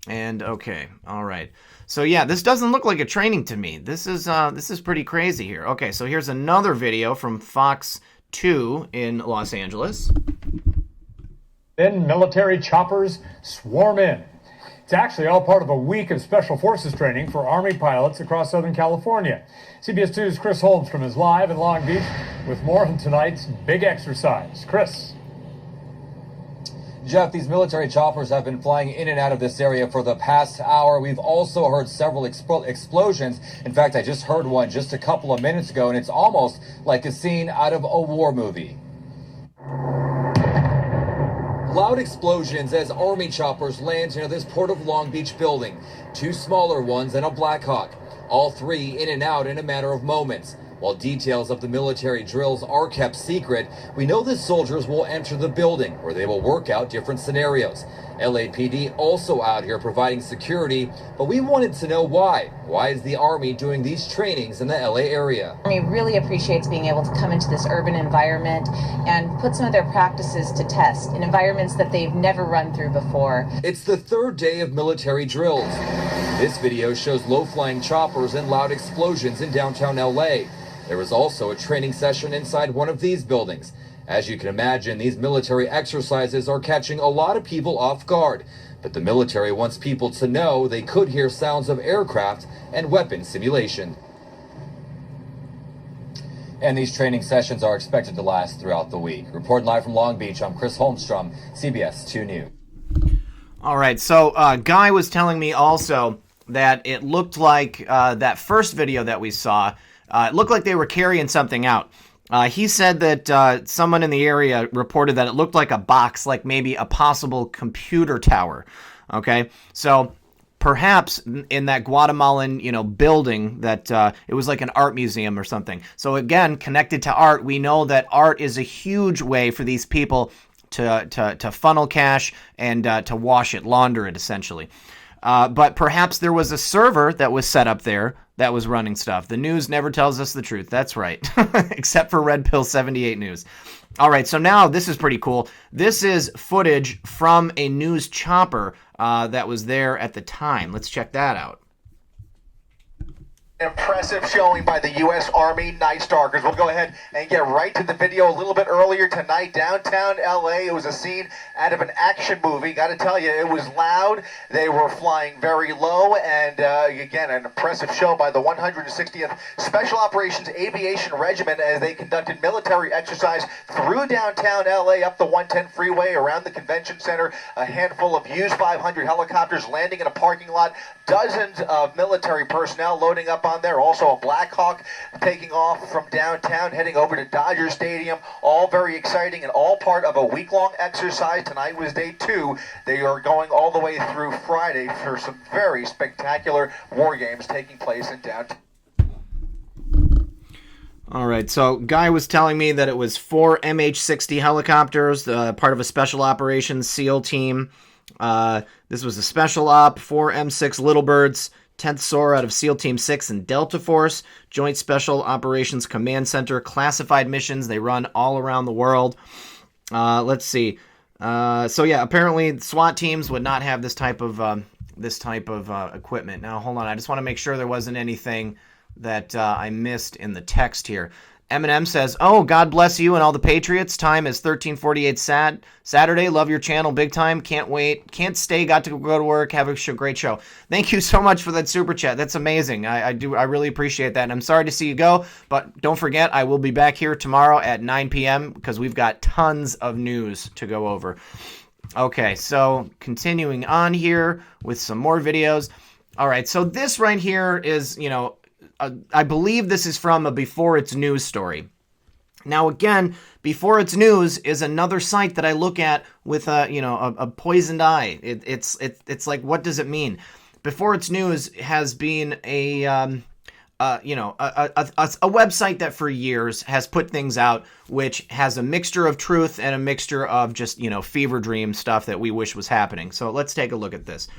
And okay, all right. So yeah, this doesn't look like a training to me. This is pretty crazy here. Okay, so here's another video from Fox 2 in Los Angeles. Then military choppers swarm in. It's actually all part of a week of Special Forces training for Army pilots across Southern California. CBS 2's Chris Holmstrom is live in Long Beach with more on tonight's big exercise. Chris. Jeff, these military choppers have been flying in and out of this area for the past hour. We've also heard several explosions. In fact, I just heard one just a couple of minutes ago, and it's almost like a scene out of a war movie. Loud explosions as Army choppers land near this Port of Long Beach building. Two smaller ones and a Black Hawk. All three in and out in a matter of moments. While details of the military drills are kept secret, we know the soldiers will enter the building where they will work out different scenarios. LAPD also out here providing security, but we wanted to know why. Why is the Army doing these trainings in the LA area? Army really appreciates being able to come into this urban environment and put some of their practices to test in environments that they've never run through before. It's the third day of military drills. This video shows low-flying choppers and loud explosions in downtown LA. There was also a training session inside one of these buildings. As you can imagine, these military exercises are catching a lot of people off guard. But the military wants people to know they could hear sounds of aircraft and weapon simulation. And these training sessions are expected to last throughout the week. Reporting live from Long Beach, I'm Chris Holmstrom, CBS 2 News. All right, so Guy was telling me also that it looked like that first video that we saw, it looked like they were carrying something out. He said that someone in the area reported that it looked like a box, like maybe a possible computer tower. Okay, so perhaps in that Guatemalan, building that it was like an art museum or something. So again, connected to art, we know that art is a huge way for these people to funnel cash and to wash it, launder it, essentially. But perhaps there was a server that was set up there that was running stuff. The news never tells us the truth. That's right. Except for Red Pill 78 News. All right, so now this is pretty cool. This is footage from a news chopper that was there at the time. Let's check that out. Impressive showing by the U.S. Army Night Stalkers. We'll go ahead and get right to the video a little bit earlier tonight. Downtown L.A., it was a scene out of an action movie. Got to tell you, it was loud. They were flying very low. And again, an impressive show by the 160th Special Operations Aviation Regiment as they conducted military exercise through downtown L.A., up the 110 freeway, around the convention center. A handful of Hughes 500 helicopters landing in a parking lot. Dozens of military personnel loading up on there. Also a Black Hawk taking off from downtown, heading over to Dodger Stadium. All very exciting and all part of a week-long exercise. Tonight was day 2. They are going all the way through Friday for some very spectacular war games taking place in downtown. All right, so Guy was telling me that it was 4 MH-60 helicopters, part of a special operations SEAL team. This was a special op, 4 M6 Little Birds, 10th SOAR out of SEAL Team 6 and Delta Force, Joint Special Operations Command Center, classified missions. They run all around the world. Let's see. So yeah, apparently SWAT teams would not have this type of equipment. Now, hold on. I just want to make sure there wasn't anything that I missed in the text here. Eminem says, "Oh, God bless you and all the Patriots. Time is 13:48 Saturday. Love your channel big time. Can't wait. Can't stay. Got to go to work. Have a great show." Thank you so much for that super chat. That's amazing. I really appreciate that. And I'm sorry to see you go, but don't forget, I will be back here tomorrow at 9 p.m. because we've got tons of news to go over. Okay, so continuing on here with some more videos. All right, so this right here is, I believe this is from a Before It's News story. Now, again, Before It's News is another site that I look at with a poisoned eye. It's like, what does it mean? Before It's News has been a website that for years has put things out which has a mixture of truth and a mixture of just, fever dream stuff that we wish was happening. So let's take a look at this.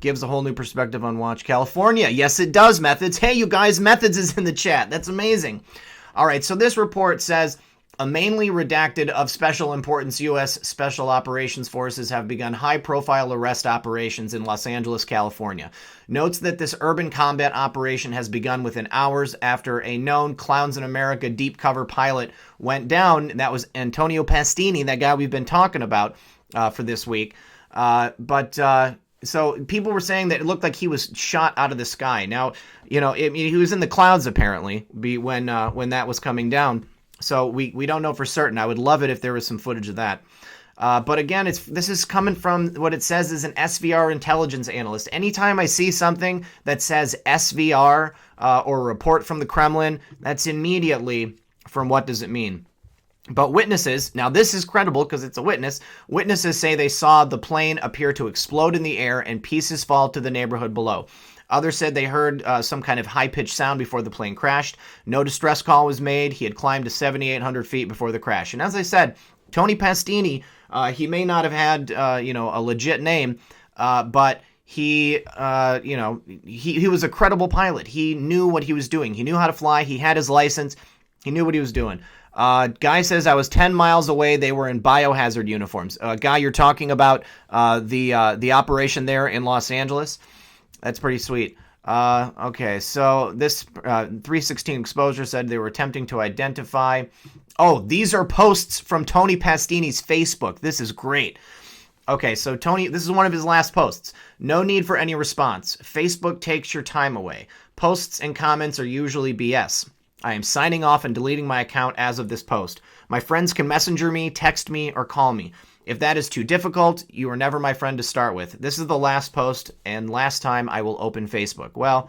Gives a whole new perspective on Watch California. Yes, it does, Methods. Hey, you guys, Methods is in the chat. That's amazing. All right, so this report says, a mainly redacted of special importance U.S. Special Operations Forces have begun high-profile arrest operations in Los Angeles, California. Notes that this urban combat operation has begun within hours after a known Clowns in America deep cover pilot went down. That was Antonio Pastini, that guy we've been talking about for this week. So people were saying that it looked like he was shot out of the sky. Now, he was in the clouds apparently when that was coming down. So we don't know for certain. I would love it if there was some footage of that. But again, this is coming from what it says is an SVR intelligence analyst. Anytime I see something that says SVR or a report from the Kremlin, that's immediately from what does it mean. But witnesses, now this is credible because it's a witness, witnesses say they saw the plane appear to explode in the air and pieces fall to the neighborhood below. Others said they heard some kind of high-pitched sound before the plane crashed. No distress call was made. He had climbed to 7,800 feet before the crash. And as I said, Tony Pastini, he may not have had, a legit name, but he was a credible pilot. He knew what he was doing. He knew how to fly. He had his license. He knew what he was doing. Guy says, I was 10 miles away. They were in biohazard uniforms. Guy, you're talking about the operation there in Los Angeles? That's pretty sweet. Okay, so this 316 Exposure said they were attempting to identify. Oh, these are posts from Tony Pastini's Facebook. This is great. Okay, so Tony, this is one of his last posts. No need for any response. Facebook takes your time away. Posts and comments are usually BS. I am signing off and deleting my account as of this post. My friends can messenger me, text me, or call me. If that is too difficult, you are never my friend to start with. This is the last post, and last time I will open Facebook. Well,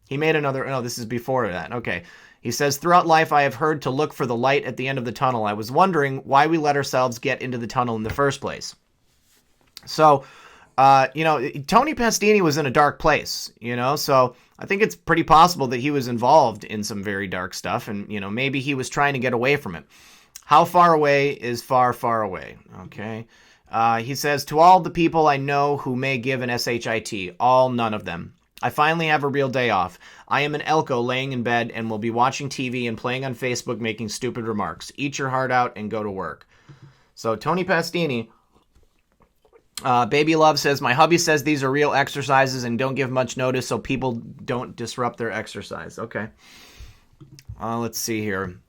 he made another... No, this is before that. Okay. He says, throughout life, I have heard to look for the light at the end of the tunnel. I was wondering why we let ourselves get into the tunnel in the first place. So, Tony Pastini was in a dark place, so I think it's pretty possible that he was involved in some very dark stuff, and, maybe he was trying to get away from it. How far away is far, far away? Okay. He says, to all the people I know who may give an SHIT, all none of them. I finally have a real day off. I am an Elko laying in bed and will be watching TV and playing on Facebook making stupid remarks. Eat your heart out and go to work. So Tony Pastini, Baby Love says, my hubby says these are real exercises and don't give much notice so people don't disrupt their exercise. Okay. Let's see here.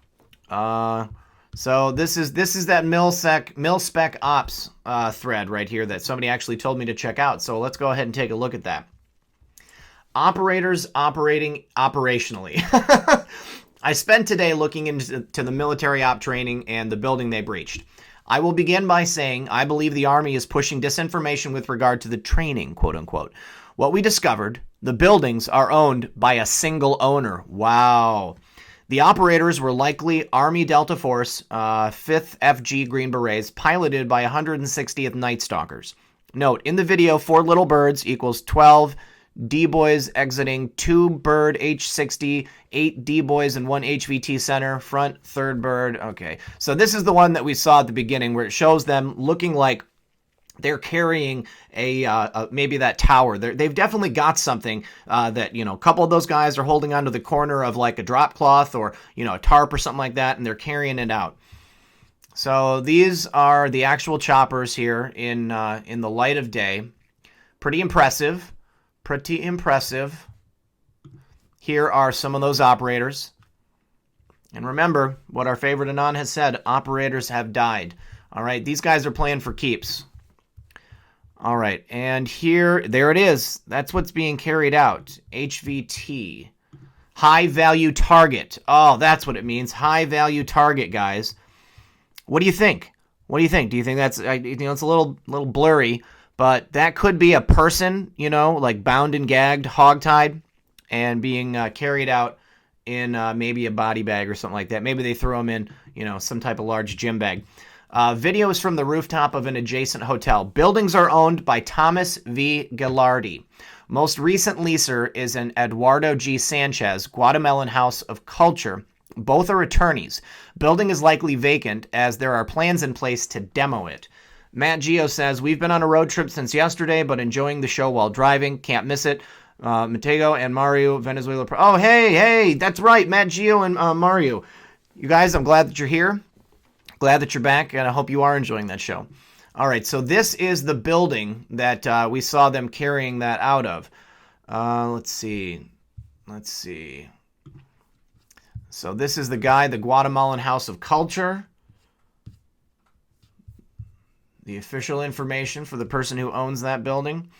So this is that MilSpec Ops thread right here that somebody actually told me to check out. So let's go ahead and take a look at that. Operators operating operationally. I spent today looking into the military op training and the building they breached. I will begin by saying I believe the Army is pushing disinformation with regard to the training, quote unquote. What we discovered, the buildings are owned by a single owner. Wow. The operators were likely Army Delta Force, 5th FG Green Berets, piloted by 160th Night Stalkers. Note, in the video, 4 little birds equals 12 D-boys exiting, 2 bird H60, 8 D-boys, and 1 HVT center, front, 3rd bird. Okay, so this is the one that we saw at the beginning where it shows them looking like they're carrying maybe that tower. They've definitely got something that, a couple of those guys are holding onto the corner of like a drop cloth or, a tarp or something like that, and they're carrying it out. So these are the actual choppers here in the light of day. Pretty impressive. Pretty impressive. Here are some of those operators. And remember what our favorite Anon has said, operators have died. All right, these guys are playing for keeps. All right, and there it is. That's what's being carried out. HVT. High value target. Oh, that's what it means. High value target, guys. What do you think? What do you think? Do you think that's, it's a little blurry, but that could be a person, like bound and gagged, hogtied, and being carried out in maybe a body bag or something like that. Maybe they throw them in, some type of large gym bag. Videos from the rooftop of an adjacent hotel. Buildings are owned by Thomas V. Gilardi. Most recent leaser is an Eduardo G. Sanchez, Guatemalan House of Culture. Both are attorneys. Building is likely vacant as there are plans in place to demo it. Matt Geo says, we've been on a road trip since yesterday, but enjoying the show while driving. Can't miss it. Mateo and Mario, Venezuela. Oh, hey, that's right. Matt Geo and Mario. You guys, I'm glad that you're here. Glad that you're back, and I hope you are enjoying that show. All right, so this is the building that we saw them carrying that out of. Let's see. So this is the guy, the Guatemalan House of Culture. The official information for the person who owns that building.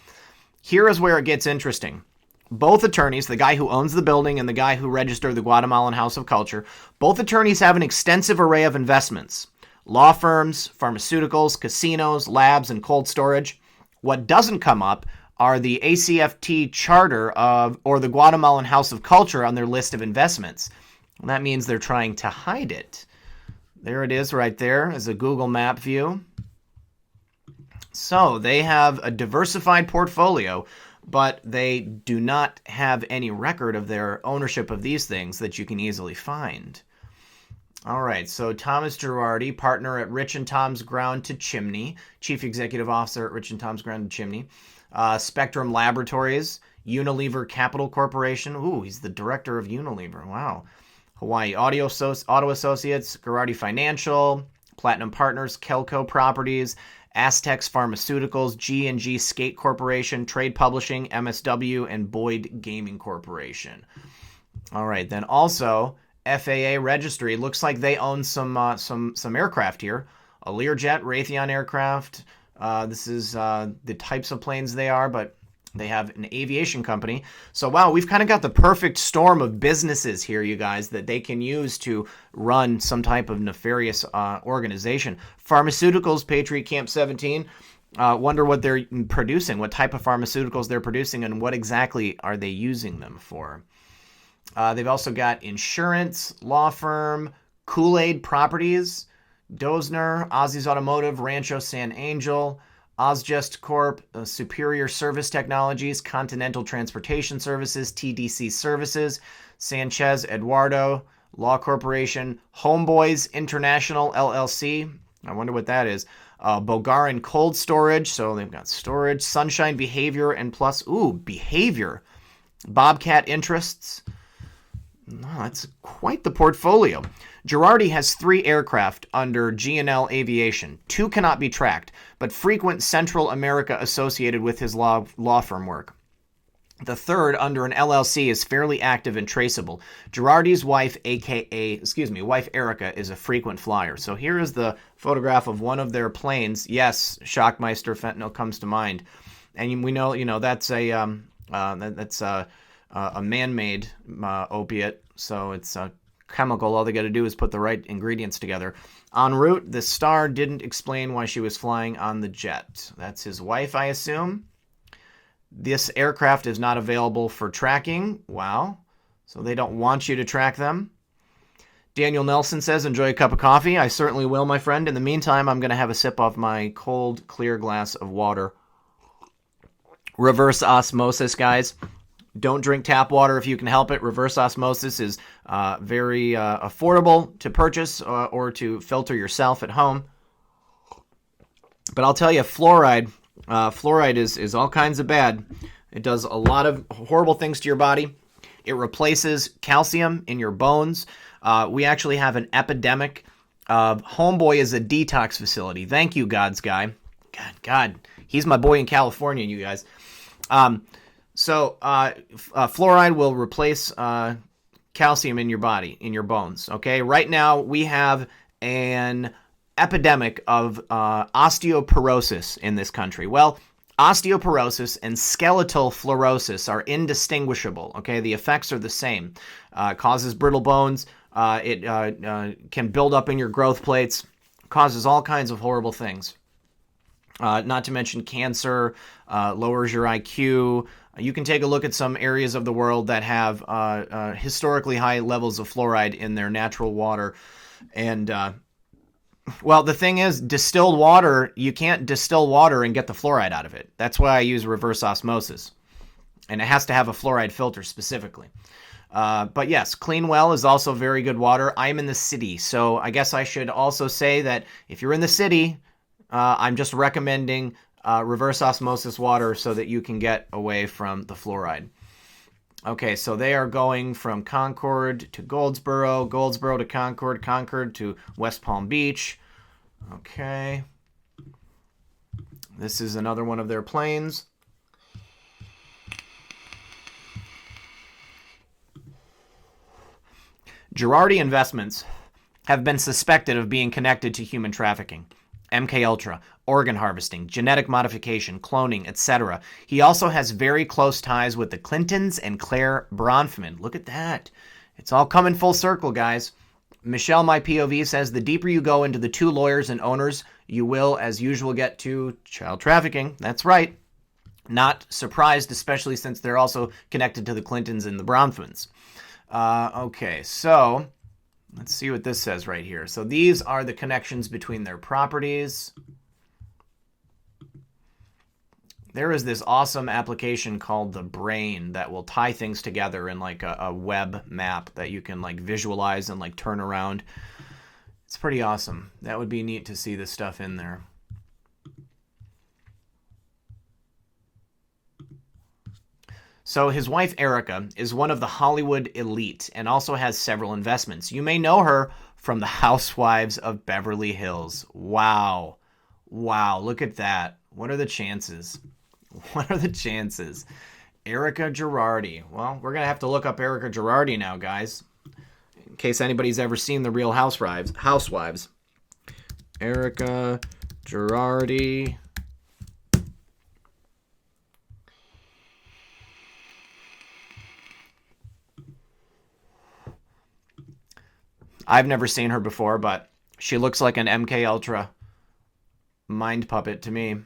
Here is where it gets interesting. Both attorneys, the guy who owns the building and the guy who registered the Guatemalan House of Culture, both attorneys have an extensive array of investments. Law firms, pharmaceuticals, casinos, labs, and cold storage. What doesn't come up are the ACFT charter or the Guatemalan House of Culture on their list of investments. Well, that means they're trying to hide it. There it is right there as a Google map view. So they have a diversified portfolio, but they do not have any record of their ownership of these things that you can easily find. All right, so Thomas Girardi, partner at Rich and Tom's Ground to Chimney, chief executive officer at Rich and Tom's Ground to Chimney, Spectrum Laboratories, Unilever Capital Corporation. Ooh, he's the director of Unilever. Wow. Hawaii Auto Associates, Girardi Financial, Platinum Partners, Kelco Properties, Aztecs Pharmaceuticals, G&G Skate Corporation, Trade Publishing, MSW, and Boyd Gaming Corporation. All right, then also FAA Registry. Looks like they own some aircraft here. A Learjet, Raytheon aircraft. This is the types of planes they are, but they have an aviation company. So, wow, we've kind of got the perfect storm of businesses here, you guys, that they can use to run some type of nefarious organization. Pharmaceuticals, Patriot Camp 17. Wonder what they're producing, what type of pharmaceuticals they're producing, and what exactly are they using them for. They've also got insurance, law firm, Kool-Aid Properties, Dozner, Ozzy's Automotive, Rancho San Angel, Ozgest Corp, Superior Service Technologies, Continental Transportation Services, TDC Services, Sanchez Eduardo, Law Corporation, Homeboys International LLC. I wonder what that is. Bogarin Cold Storage, so they've got storage, Sunshine Behavior and Plus, Behavior, Bobcat Interests. Oh, that's quite the portfolio. Girardi has 3 aircraft under G&L Aviation. 2 cannot be tracked, but frequent Central America associated with his law firm work. The 3rd, under an LLC, is fairly active and traceable. Girardi's wife, wife Erica, is a frequent flyer. So here is the photograph of one of their planes. Yes, Shockmeister fentanyl comes to mind, and we know that's a man-made opiate, so it's a chemical. All they got to do is put the right ingredients together. En route, the star didn't explain why she was flying on the jet. That's his wife, I assume. This aircraft is not available for tracking. Wow. So they don't want you to track them. Daniel Nelson says, enjoy a cup of coffee. I certainly will, my friend. In the meantime, I'm going to have a sip of my cold, clear glass of water. Reverse osmosis, guys. Don't drink tap water if you can help it. Reverse osmosis is very affordable to purchase or to filter yourself at home. But I'll tell you, fluoride is all kinds of bad. It does a lot of horrible things to your body. It replaces calcium in your bones. We actually have an epidemic. Homeboy is a detox facility. Thank you, God's guy. God, he's my boy in California, you guys. So fluoride will replace calcium in your body, in your bones. Okay, right now we have an epidemic of osteoporosis in this country. Well, osteoporosis and skeletal fluorosis are indistinguishable. Okay, the effects are the same. Causes brittle bones. It can build up in your growth plates. Causes all kinds of horrible things. Not to mention cancer. Lowers your IQ. You can take a look at some areas of the world that have historically high levels of fluoride in their natural water. And, well, the thing is, distilled water, you can't distill water and get the fluoride out of it. That's why I use reverse osmosis. And it has to have a fluoride filter specifically. But yes, clean well is also very good water. I'm in the city, so I guess I should also say that if you're in the city, I'm just recommending reverse osmosis water so that you can get away from the fluoride. Okay, so they are going from Concord to Goldsboro, Goldsboro to Concord, Concord to West Palm Beach. Okay. This is another one of their planes. Girardi Investments have been suspected of being connected to human trafficking, MKUltra, organ harvesting, genetic modification, cloning, etc. He also has very close ties with the Clintons and Claire Bronfman. Look at that. It's all coming full circle, guys. Michelle, my POV, says the deeper you go into the two lawyers and owners, you will, as usual, get to child trafficking. That's right. Not surprised, especially since they're also connected to the Clintons and the Bronfmans. Okay, so let's see what this says right here. So these are the connections between their properties. There is this awesome application called the Brain that will tie things together in like a web map that you can like visualize and like turn around. It's pretty awesome. That would be neat to see this stuff in there. So his wife, Erica, is one of the Hollywood elite and also has several investments. You may know her from the Housewives of Beverly Hills. Wow. Wow, look at that. What are the chances? What are the chances? Erica Girardi. Well, we're going to have to look up Erica Girardi now, guys. In case anybody's ever seen The Real Housewives. Erica Girardi. I've never seen her before, but she looks like an MKUltra mind puppet to me.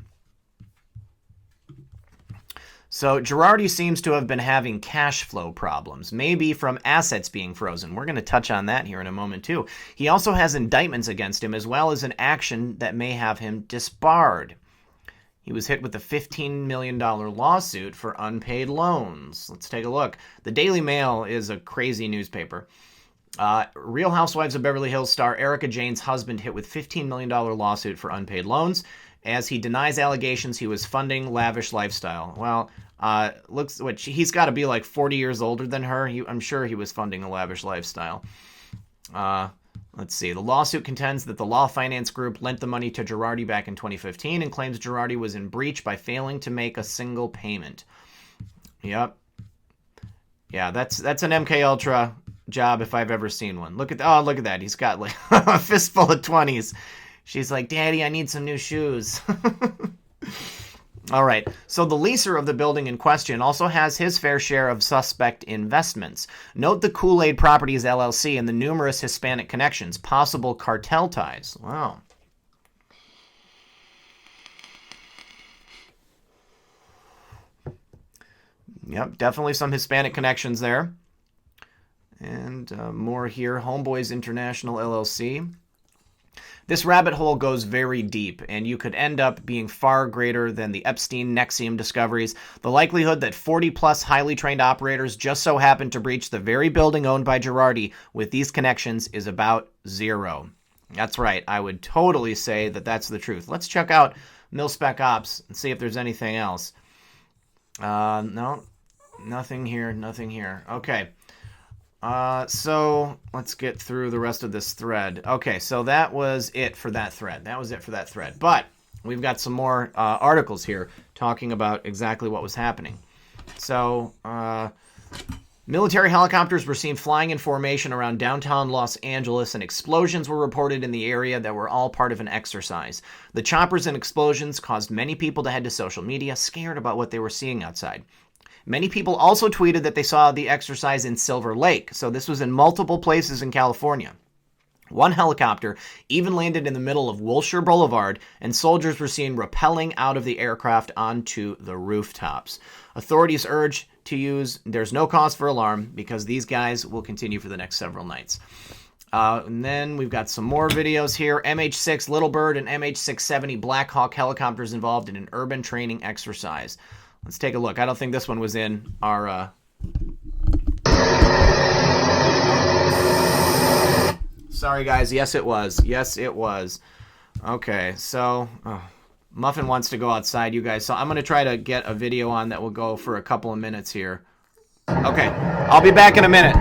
So Girardi seems to have been having cash flow problems, maybe from assets being frozen. We're going to touch on that here in a moment, too. He also has indictments against him, as well as an action that may have him disbarred. He was hit with a $15 million lawsuit for unpaid loans. Let's take a look. The Daily Mail is a crazy newspaper. Real Housewives of Beverly Hills star Erica Jane's husband hit with $15 million lawsuit for unpaid loans as he denies allegations he was funding lavish lifestyle. Well, he's got to be like 40 years older than her. I'm sure he was funding a lavish lifestyle. Let's see. The lawsuit contends that the Law Finance Group lent the money to Girardi back in 2015 and claims Girardi was in breach by failing to make a single payment. Yep. Yeah, that's an MKUltra job if I've ever seen one. Look at that. He's got like a fistful of 20s. She's like, Daddy, I need some new shoes. All right. So the leaser of the building in question also has his fair share of suspect investments. Note the Kool-Aid Properties LLC and the numerous Hispanic connections, possible cartel ties. Wow. Yep, definitely some Hispanic connections there. And more here. Homeboys International LLC. This rabbit hole goes very deep, and you could end up being far greater than the Epstein-Nexium discoveries. The likelihood that 40-plus highly trained operators just so happened to breach the very building owned by Girardi with these connections is about 0. That's right. I would totally say that that's the truth. Let's check out SPEC Ops and see if there's anything else. No, nothing here, nothing here. Okay. So let's get through the rest of this thread. Okay, so that was it for that thread. But we've got some more articles here talking about exactly what was happening. So, military helicopters were seen flying in formation around downtown Los Angeles, and explosions were reported in the area that were all part of an exercise. The choppers and explosions caused many people to head to social media, scared about what they were seeing outside. Many people also tweeted that they saw the exercise in Silver Lake, so this was in multiple places in California. One helicopter even landed in the middle of Wilshire Boulevard, and soldiers were seen rappelling out of the aircraft onto the rooftops. Authorities urge to use "there's no cause for alarm" because these guys will continue for the next several nights. And then we've got some more videos here. MH-6 Little Bird and MH-670 Black Hawk helicopters involved in an urban training exercise. Let's take a look. I don't think this one was in our... Sorry, guys. Yes, it was. Yes, it was. Okay, so... Muffin wants to go outside, you guys. So I'm going to try to get a video on that will go for a couple of minutes here. Okay, I'll be back in a minute.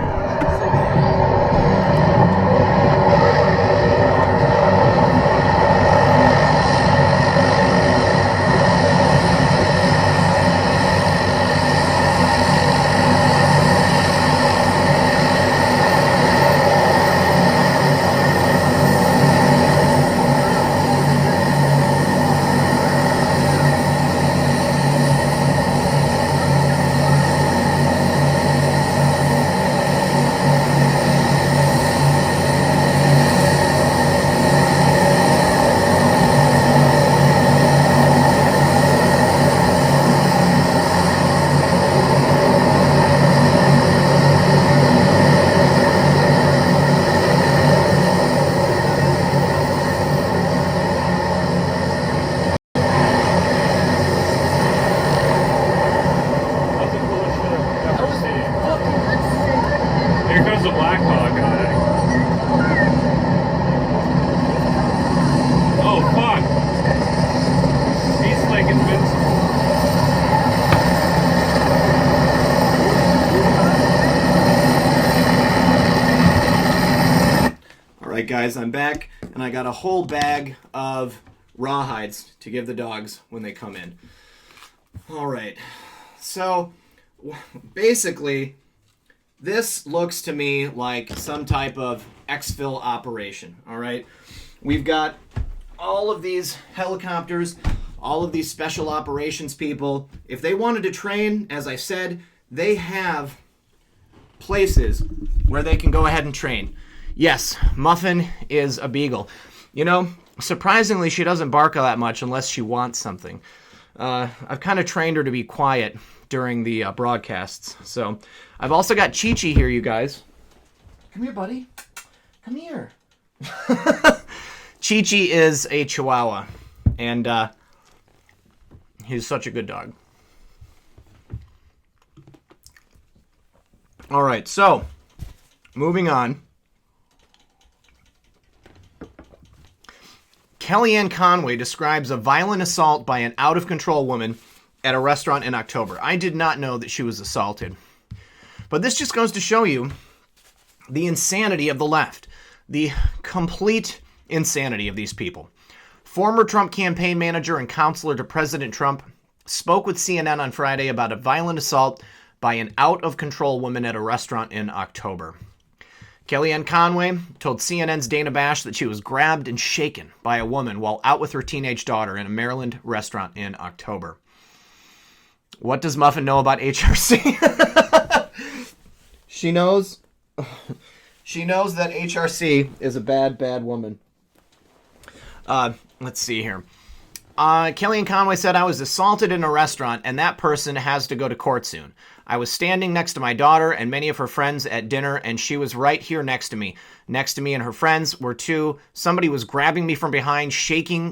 Guys, I'm back, and I got a whole bag of rawhides to give the dogs when they come in. All right, so basically, this looks to me like some type of exfil operation, all right? We've got all of these helicopters, all of these special operations people. If they wanted to train, as I said, they have places where they can go ahead and train. Yes, Muffin is a beagle. You know, surprisingly, she doesn't bark that much unless she wants something. I've kind of trained her to be quiet during the broadcasts. So I've also got Chi-Chi here, you guys. Come here, buddy. Come here. Chi-Chi is a Chihuahua, and he's such a good dog. All right, so moving on. Kellyanne Conway describes a violent assault by an out-of-control woman at a restaurant in October. I did not know that she was assaulted. But this just goes to show you the insanity of the left. The complete insanity of these people. Former Trump campaign manager and counselor to President Trump spoke with CNN on Friday about a violent assault by an out-of-control woman at a restaurant in October. Kellyanne Conway told CNN's Dana Bash that she was grabbed and shaken by a woman while out with her teenage daughter in a Maryland restaurant in October. What does Muffin know about HRC? She knows that HRC is a bad, bad woman. Let's see here. Kellyanne Conway said, I was assaulted in a restaurant and that person has to go to court soon. I was standing next to my daughter and many of her friends at dinner, and she was right here next to me. Next to me and her friends were too. Somebody was grabbing me from behind,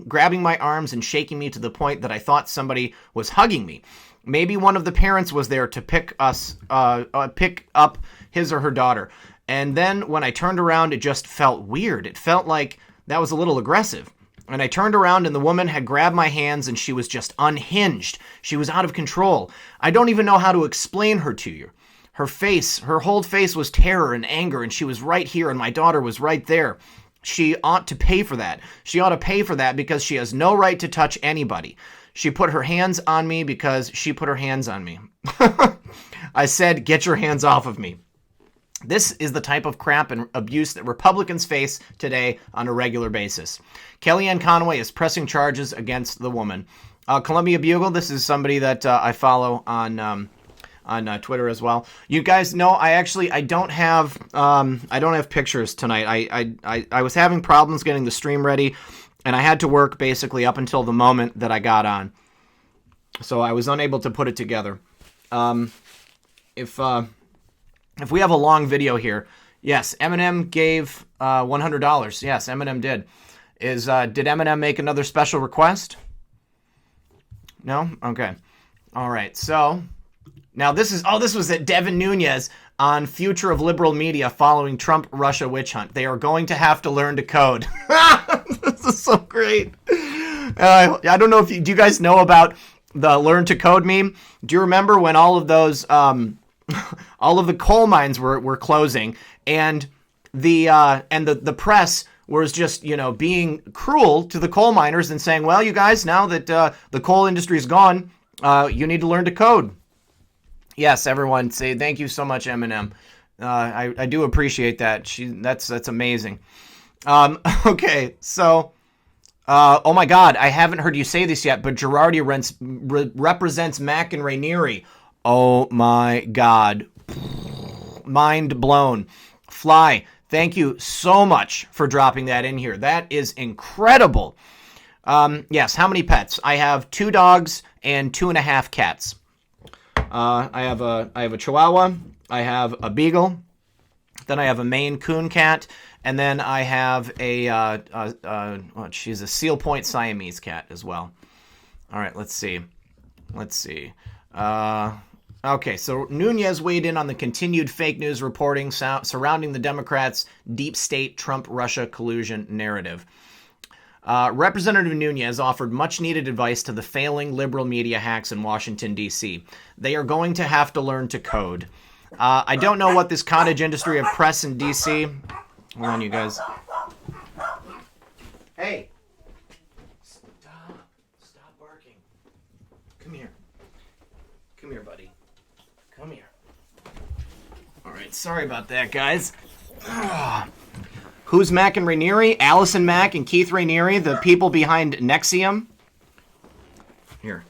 grabbing my arms and shaking me to the point that I thought somebody was hugging me. Maybe one of the parents was there to pick up his or her daughter. And then when I turned around, it just felt weird. It felt like that was a little aggressive. And I turned around and the woman had grabbed my hands and she was just unhinged. She was out of control. I don't even know how to explain her to you. Her whole face was terror and anger, and she was right here and my daughter was right there. She ought to pay for that. She ought to pay for that because she has no right to touch anybody. She put her hands on me because she put her hands on me. I said, get your hands off of me. This is the type of crap and abuse that Republicans face today on a regular basis. Kellyanne Conway is pressing charges against the woman. Columbia Bugle, this is somebody that I follow on Twitter as well. You guys know I don't have pictures tonight. I was having problems getting the stream ready, and I had to work basically up until the moment that I got on. So I was unable to put it together. If we have a long video here, yes, Eminem gave $100. Yes, Eminem did. Did Eminem make another special request? No? Okay. All right. So now this was at Devin Nunes on Future of Liberal Media following Trump-Russia witch hunt. They are going to have to learn to code. This is so great. I don't know do you guys know about the learn to code meme? Do you remember when all of those all of the coal mines were closing, and the press was just, being cruel to the coal miners and saying, well, you guys, now that the coal industry is gone, you need to learn to code. Yes, everyone, say thank you so much, Eminem. I do appreciate that. That's amazing. Okay, so oh my God, I haven't heard you say this yet, but Girardi represents Mack and Rainieri. Oh my God. Mind blown. Fly, thank you so much for dropping that in here. That is incredible. Yes, how many pets? I have 2 dogs and 2.5 cats. I have a Chihuahua. I have a Beagle. Then I have a Maine Coon cat. And then I have she's a Seal Point Siamese cat as well. All right, let's see. Okay, so Nunes weighed in on the continued fake news reporting surrounding the Democrats' deep state Trump-Russia collusion narrative. Representative Nunes offered much-needed advice to the failing liberal media hacks in Washington, D.C. They are going to have to learn to code. I don't know what this cottage industry of press in D.C. Hold on, you guys. Hey! Stop barking. Come here. Come here, buddy. Come here. All right, sorry about that, guys. Who's Mack and Rainieri? Allison Mack and Keith Rainieri, the people behind Nexium. Here,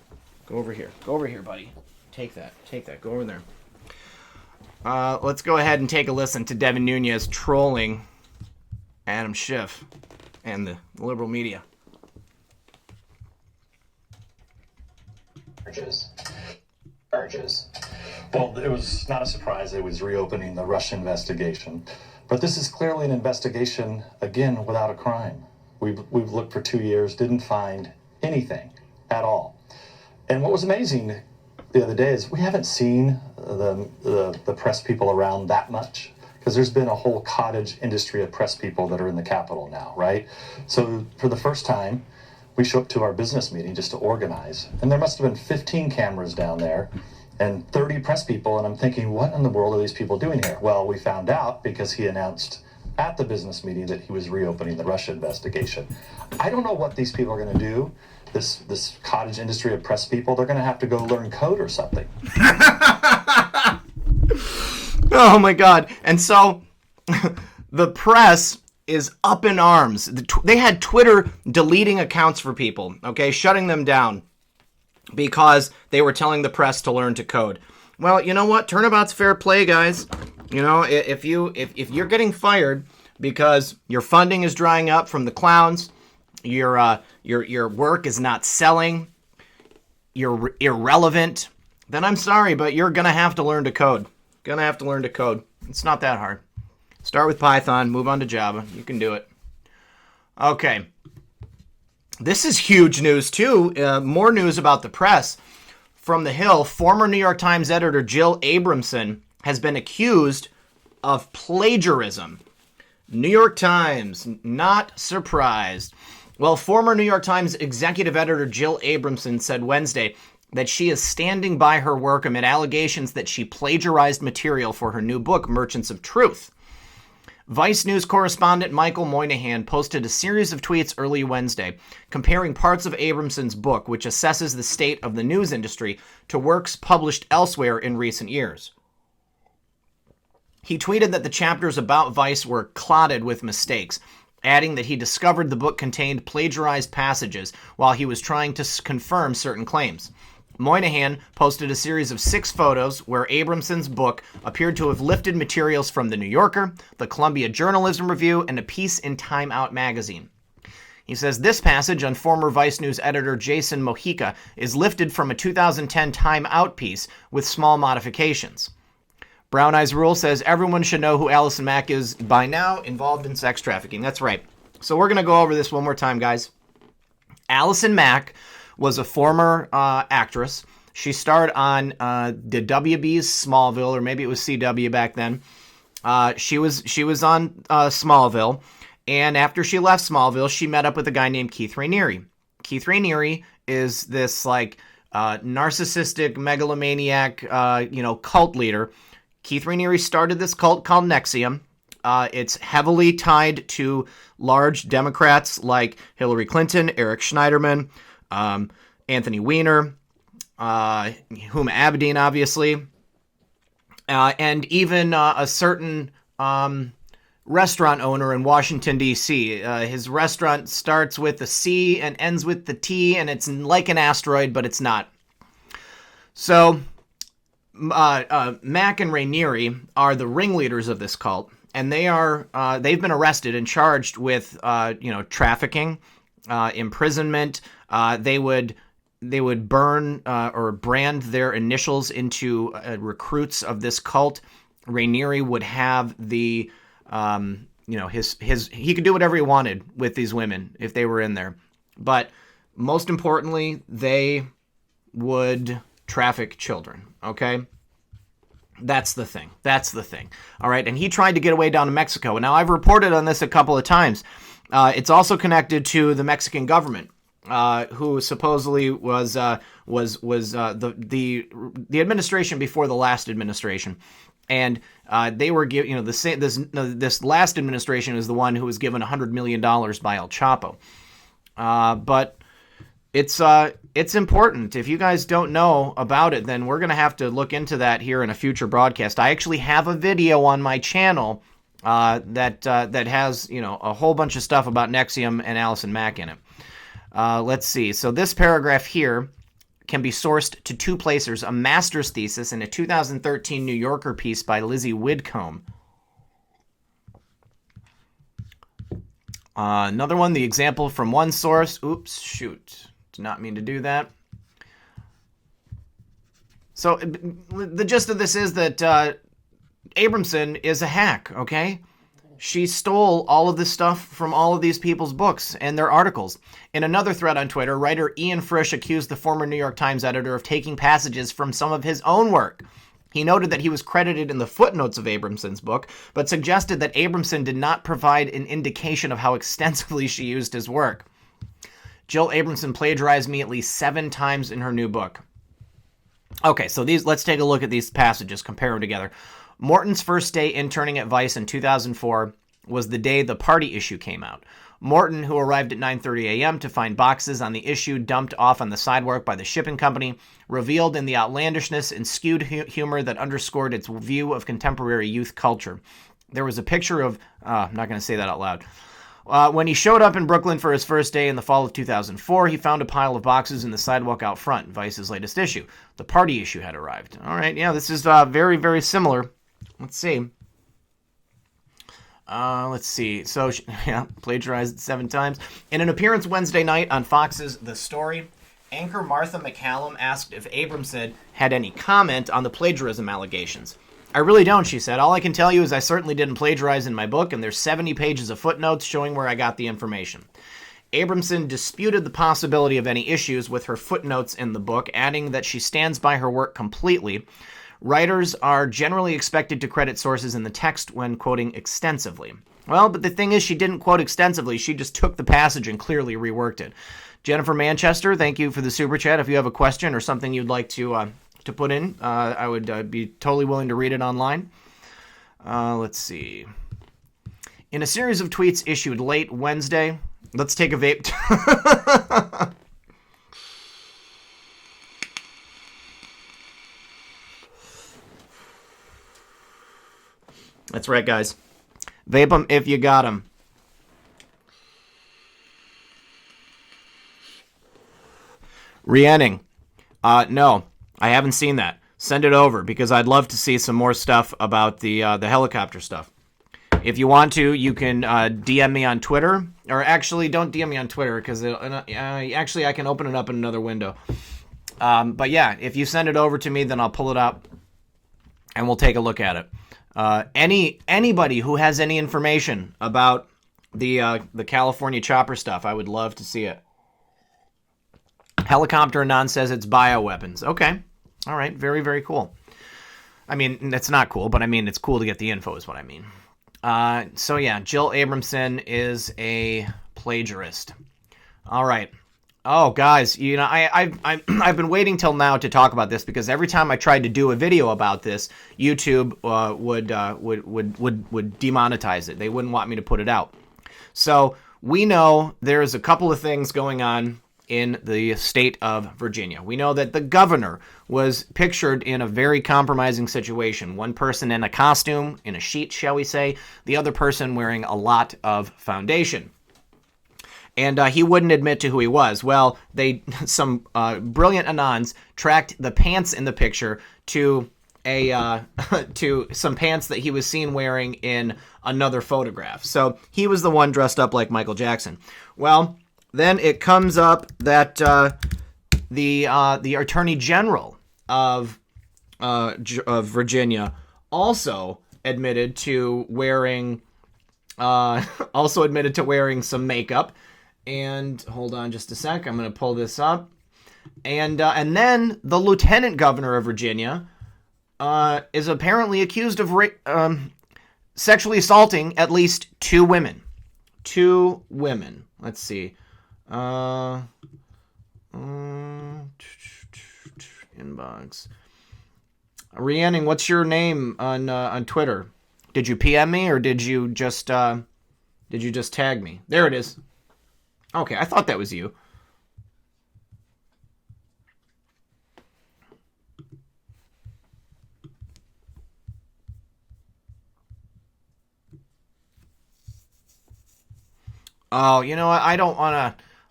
go over here. Go over here, buddy. Take that. Go over there. Let's go ahead and take a listen to Devin Nunes trolling Adam Schiff and the liberal media. Charges. Well, it was not a surprise it was reopening the Russia investigation. But this is clearly an investigation, again, without a crime. We've looked for 2 years, didn't find anything at all. And what was amazing the other day is we haven't seen the press people around that much, because there's been a whole cottage industry of press people that are in the Capitol now, right? So for the first time, we show up to our business meeting just to organize, and there must have been 15 cameras down there and 30 press people, and I'm thinking, what in the world are these people doing here? Well, we found out because he announced at the business meeting that he was reopening the Russia investigation. I don't know what these people are going to do, this cottage industry of press people. They're going to have to go learn code or something. Oh my God. And so the press is up in arms. They had Twitter deleting accounts for people, okay, shutting them down because they were telling the press to learn to code. Well, you know what? Turnabout's fair play, guys. You know, if you're getting fired because your funding is drying up from the clowns your work is not selling, you're irrelevant, then I'm sorry, but you're going to have to learn to code. Gonna have to learn to code. It's not that hard. Start with Python, move on to Java. You can do it. Okay. This is huge news, too. More news about the press. From The Hill, former New York Times editor Jill Abramson has been accused of plagiarism. New York Times, not surprised. Well, former New York Times executive editor Jill Abramson said Wednesday that she is standing by her work amid allegations that she plagiarized material for her new book, Merchants of Truth. Vice News correspondent Michael Moynihan posted a series of tweets early Wednesday comparing parts of Abramson's book, which assesses the state of the news industry, to works published elsewhere in recent years. He tweeted that the chapters about Vice were clotted with mistakes, adding that he discovered the book contained plagiarized passages while he was trying to confirm certain claims. Moynihan posted a series of 6 photos where Abramson's book appeared to have lifted materials from The New Yorker, the Columbia Journalism Review, and a piece in Time Out magazine. He says this passage on former Vice News editor Jason Mojica is lifted from a 2010 Time Out piece with small modifications. Brown Eyes Rule says everyone should know who Allison Mack is by now, involved in sex trafficking. That's right. So we're going to go over this one more time, guys. Allison Mack was a former actress. She starred on the WB's Smallville, or maybe it was CW back then. She was on Smallville, and after she left Smallville, she met up with a guy named Keith Raniere. Keith Raniere is this narcissistic megalomaniac, cult leader. Keith Raniere started this cult called NXIVM. It's heavily tied to large Democrats like Hillary Clinton, Eric Schneiderman, Anthony Weiner, Huma Abedin, obviously, and even a certain restaurant owner in Washington, D.C. His restaurant starts with a C and ends with the T, and it's like an asteroid, but it's not. So Mack and Raniere are the ringleaders of this cult, and they've been arrested and charged with trafficking, imprisonment. They would burn or brand their initials into recruits of this cult. Raniere would have the he could do whatever he wanted with these women if they were in there. But most importantly, they would traffic children, okay? That's the thing. All right, and he tried to get away down to Mexico. Now, I've reported on this a couple of times. It's also connected to the Mexican government, who supposedly was the administration before the last administration, and they were given this last administration is the one who was given $100 million by El Chapo, but it's important. If you guys don't know about it, then we're gonna have to look into that here in a future broadcast. I actually have a video on my channel that has a whole bunch of stuff about NXIVM and Allison Mack in it. Let's see. So this paragraph here can be sourced to 2 places: a master's thesis and a 2013 New Yorker piece by Lizzie Whitcomb. Another one, the example from one source. Oops, shoot. Did not mean to do that. So the gist of this is that Abramson is a hack, okay? She stole all of this stuff from all of these people's books and their articles. In another thread on Twitter, writer Ian Frisch accused the former New York Times editor of taking passages from some of his own work. He noted that he was credited in the footnotes of Abramson's book, but suggested that Abramson did not provide an indication of how extensively she used his work. Jill Abramson plagiarized me at least 7 times in her new book. Okay, so let's take a look at these passages, compare them together. Morton's first day interning at Vice in 2004 was the day the party issue came out. Morton, who arrived at 9:30 a.m. to find boxes on the issue dumped off on the sidewalk by the shipping company, reveled in the outlandishness and skewed humor that underscored its view of contemporary youth culture. There was a picture of... I'm not going to say that out loud. When he showed up in Brooklyn for his first day in the fall of 2004, he found a pile of boxes in the sidewalk out front, Vice's latest issue. The party issue had arrived. All right, yeah, this is very, very similar. Let's see. Let's see. So, yeah, plagiarized 7 times. In an appearance Wednesday night on Fox's The Story, anchor Martha McCallum asked if Abramson had any comment on the plagiarism allegations. I really don't, she said. All I can tell you is I certainly didn't plagiarize in my book, and there's 70 pages of footnotes showing where I got the information. Abramson disputed the possibility of any issues with her footnotes in the book, adding that she stands by her work completely. Writers are generally expected to credit sources in the text when quoting extensively. Well, but the thing is, she didn't quote extensively. She just took the passage and clearly reworked it. Jennifer Manchester, thank you for the super chat. If you have a question or something you'd like to put in, I would be totally willing to read it online. Let's see. In a series of tweets issued late Wednesday, let's take a vape. That's right, guys. Vape them if you got them. Rhianning. No, I haven't seen that. Send it over because I'd love to see some more stuff about the helicopter stuff. If you want to, you can DM me on Twitter. Or actually, don't DM me on Twitter because actually I can open it up in another window. But yeah, if you send it over to me, then I'll pull it up and we'll take a look at it. Anybody who has any information about the California chopper stuff, I would love to see it. Helicopter Anon says it's bioweapons. Okay. All right. Very, very cool. I mean, it's not cool, but I mean, it's cool to get the info is what I mean. So yeah, Jill Abramson is a plagiarist. All right. Oh, guys, you know, I've been waiting till now to talk about this because every time I tried to do a video about this, YouTube would demonetize it. They wouldn't want me to put it out. So we know there's a couple of things going on in the state of Virginia. We know that the governor was pictured in a very compromising situation. One person in a costume, in a sheet, shall we say, the other person wearing a lot of foundation. And he wouldn't admit to who he was. Well, some brilliant Anons tracked the pants in the picture to to some pants that he was seen wearing in another photograph. So he was the one dressed up like Michael Jackson. Well, then it comes up that the Attorney General of Virginia also admitted to wearing some makeup. And hold on just a sec. I'm going to pull this up. And then the Lieutenant Governor of Virginia is apparently accused of sexually assaulting at least 2 women. 2 women. Let's see. Inbox. Rhianning, what's your name on Twitter? Did you PM me or did you just tag me? There it is. Okay, I thought that was you. Oh, you know what?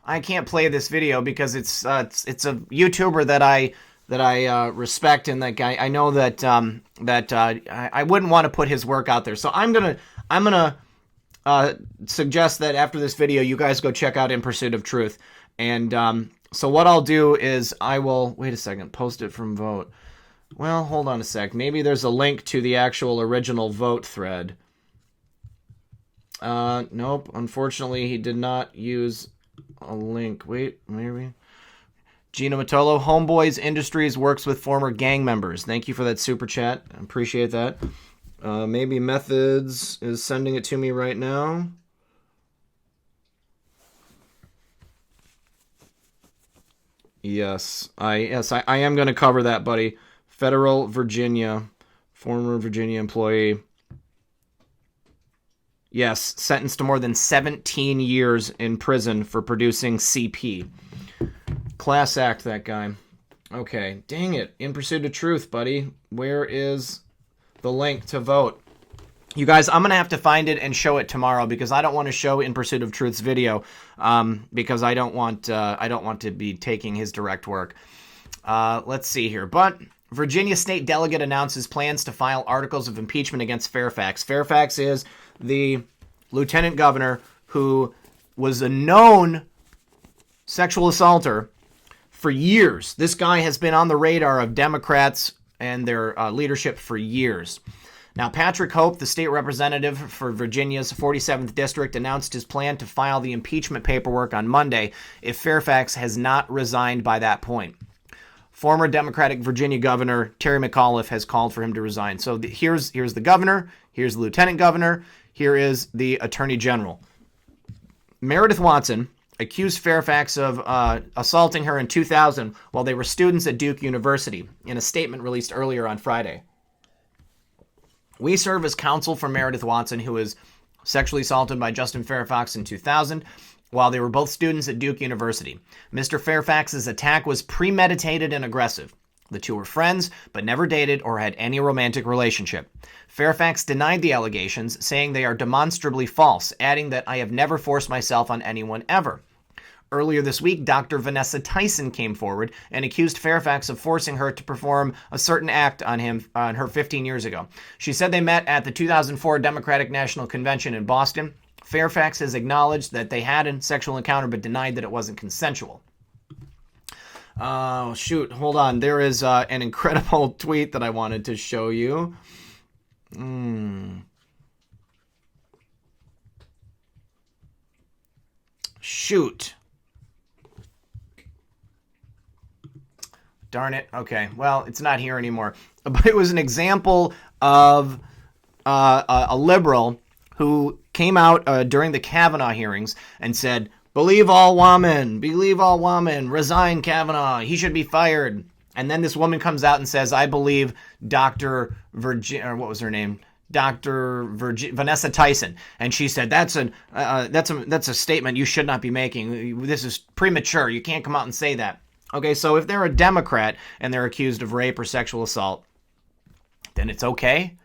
I can't play this video because it's a YouTuber that I respect and that guy. I know that I wouldn't want to put his work out there. So I'm gonna suggest that after this video, you guys go check out In Pursuit of Truth. And so what I'll do is I will wait a second, post it from vote. Well, hold on a sec. Maybe there's a link to the actual original vote thread. Nope. Unfortunately, he did not use a link. Wait, maybe. Gina Matolo, Homeboys Industries works with former gang members. Thank you for that super chat. I appreciate that. Maybe Methods is sending it to me right now. Yes, I am going to cover that, buddy. Federal Virginia, former Virginia employee. Yes, sentenced to more than 17 years in prison for producing CP. Class act, that guy. Okay, dang it. In Pursuit of Truth, buddy. Where is the link to vote? You guys, I'm going to have to find it and show it tomorrow because I don't want to show In Pursuit of Truth's video because I don't want to be taking his direct work. Let's see here. But Virginia state delegate announces plans to file articles of impeachment against Fairfax. Fairfax is the lieutenant governor who was a known sexual assaulter for years. This guy has been on the radar of Democrats and their leadership for years. Now, Patrick Hope, the state representative for Virginia's 47th district, announced his plan to file the impeachment paperwork on Monday if Fairfax has not resigned by that point. Former Democratic Virginia Governor Terry McAuliffe has called for him to resign. So here's the governor, here's the lieutenant governor, here is the attorney general. Meredith Watson accused Fairfax of assaulting her in 2000 while they were students at Duke University in a statement released earlier on Friday. We serve as counsel for Meredith Watson, who was sexually assaulted by Justin Fairfax in 2000 while they were both students at Duke University. Mr. Fairfax's attack was premeditated and aggressive. The two were friends, but never dated or had any romantic relationship. Fairfax denied the allegations, saying they are demonstrably false, adding that I have never forced myself on anyone ever. Earlier this week, Dr. Vanessa Tyson came forward and accused Fairfax of forcing her to perform a certain act on her 15 years ago. She said they met at the 2004 Democratic National Convention in Boston. Fairfax has acknowledged that they had a sexual encounter but denied that it wasn't consensual. Oh, shoot. Hold on. There is an incredible tweet that I wanted to show you. Shoot. Darn it. Okay. Well, it's not here anymore. But it was an example of a liberal who came out during the Kavanaugh hearings and said, believe all women, resign Kavanaugh, he should be fired. And then this woman comes out and says, I believe Dr. Vanessa Tyson. And she said, that's a statement you should not be making. This is premature. You can't come out and say that. Okay, so if they're a Democrat and they're accused of rape or sexual assault, then it's okay.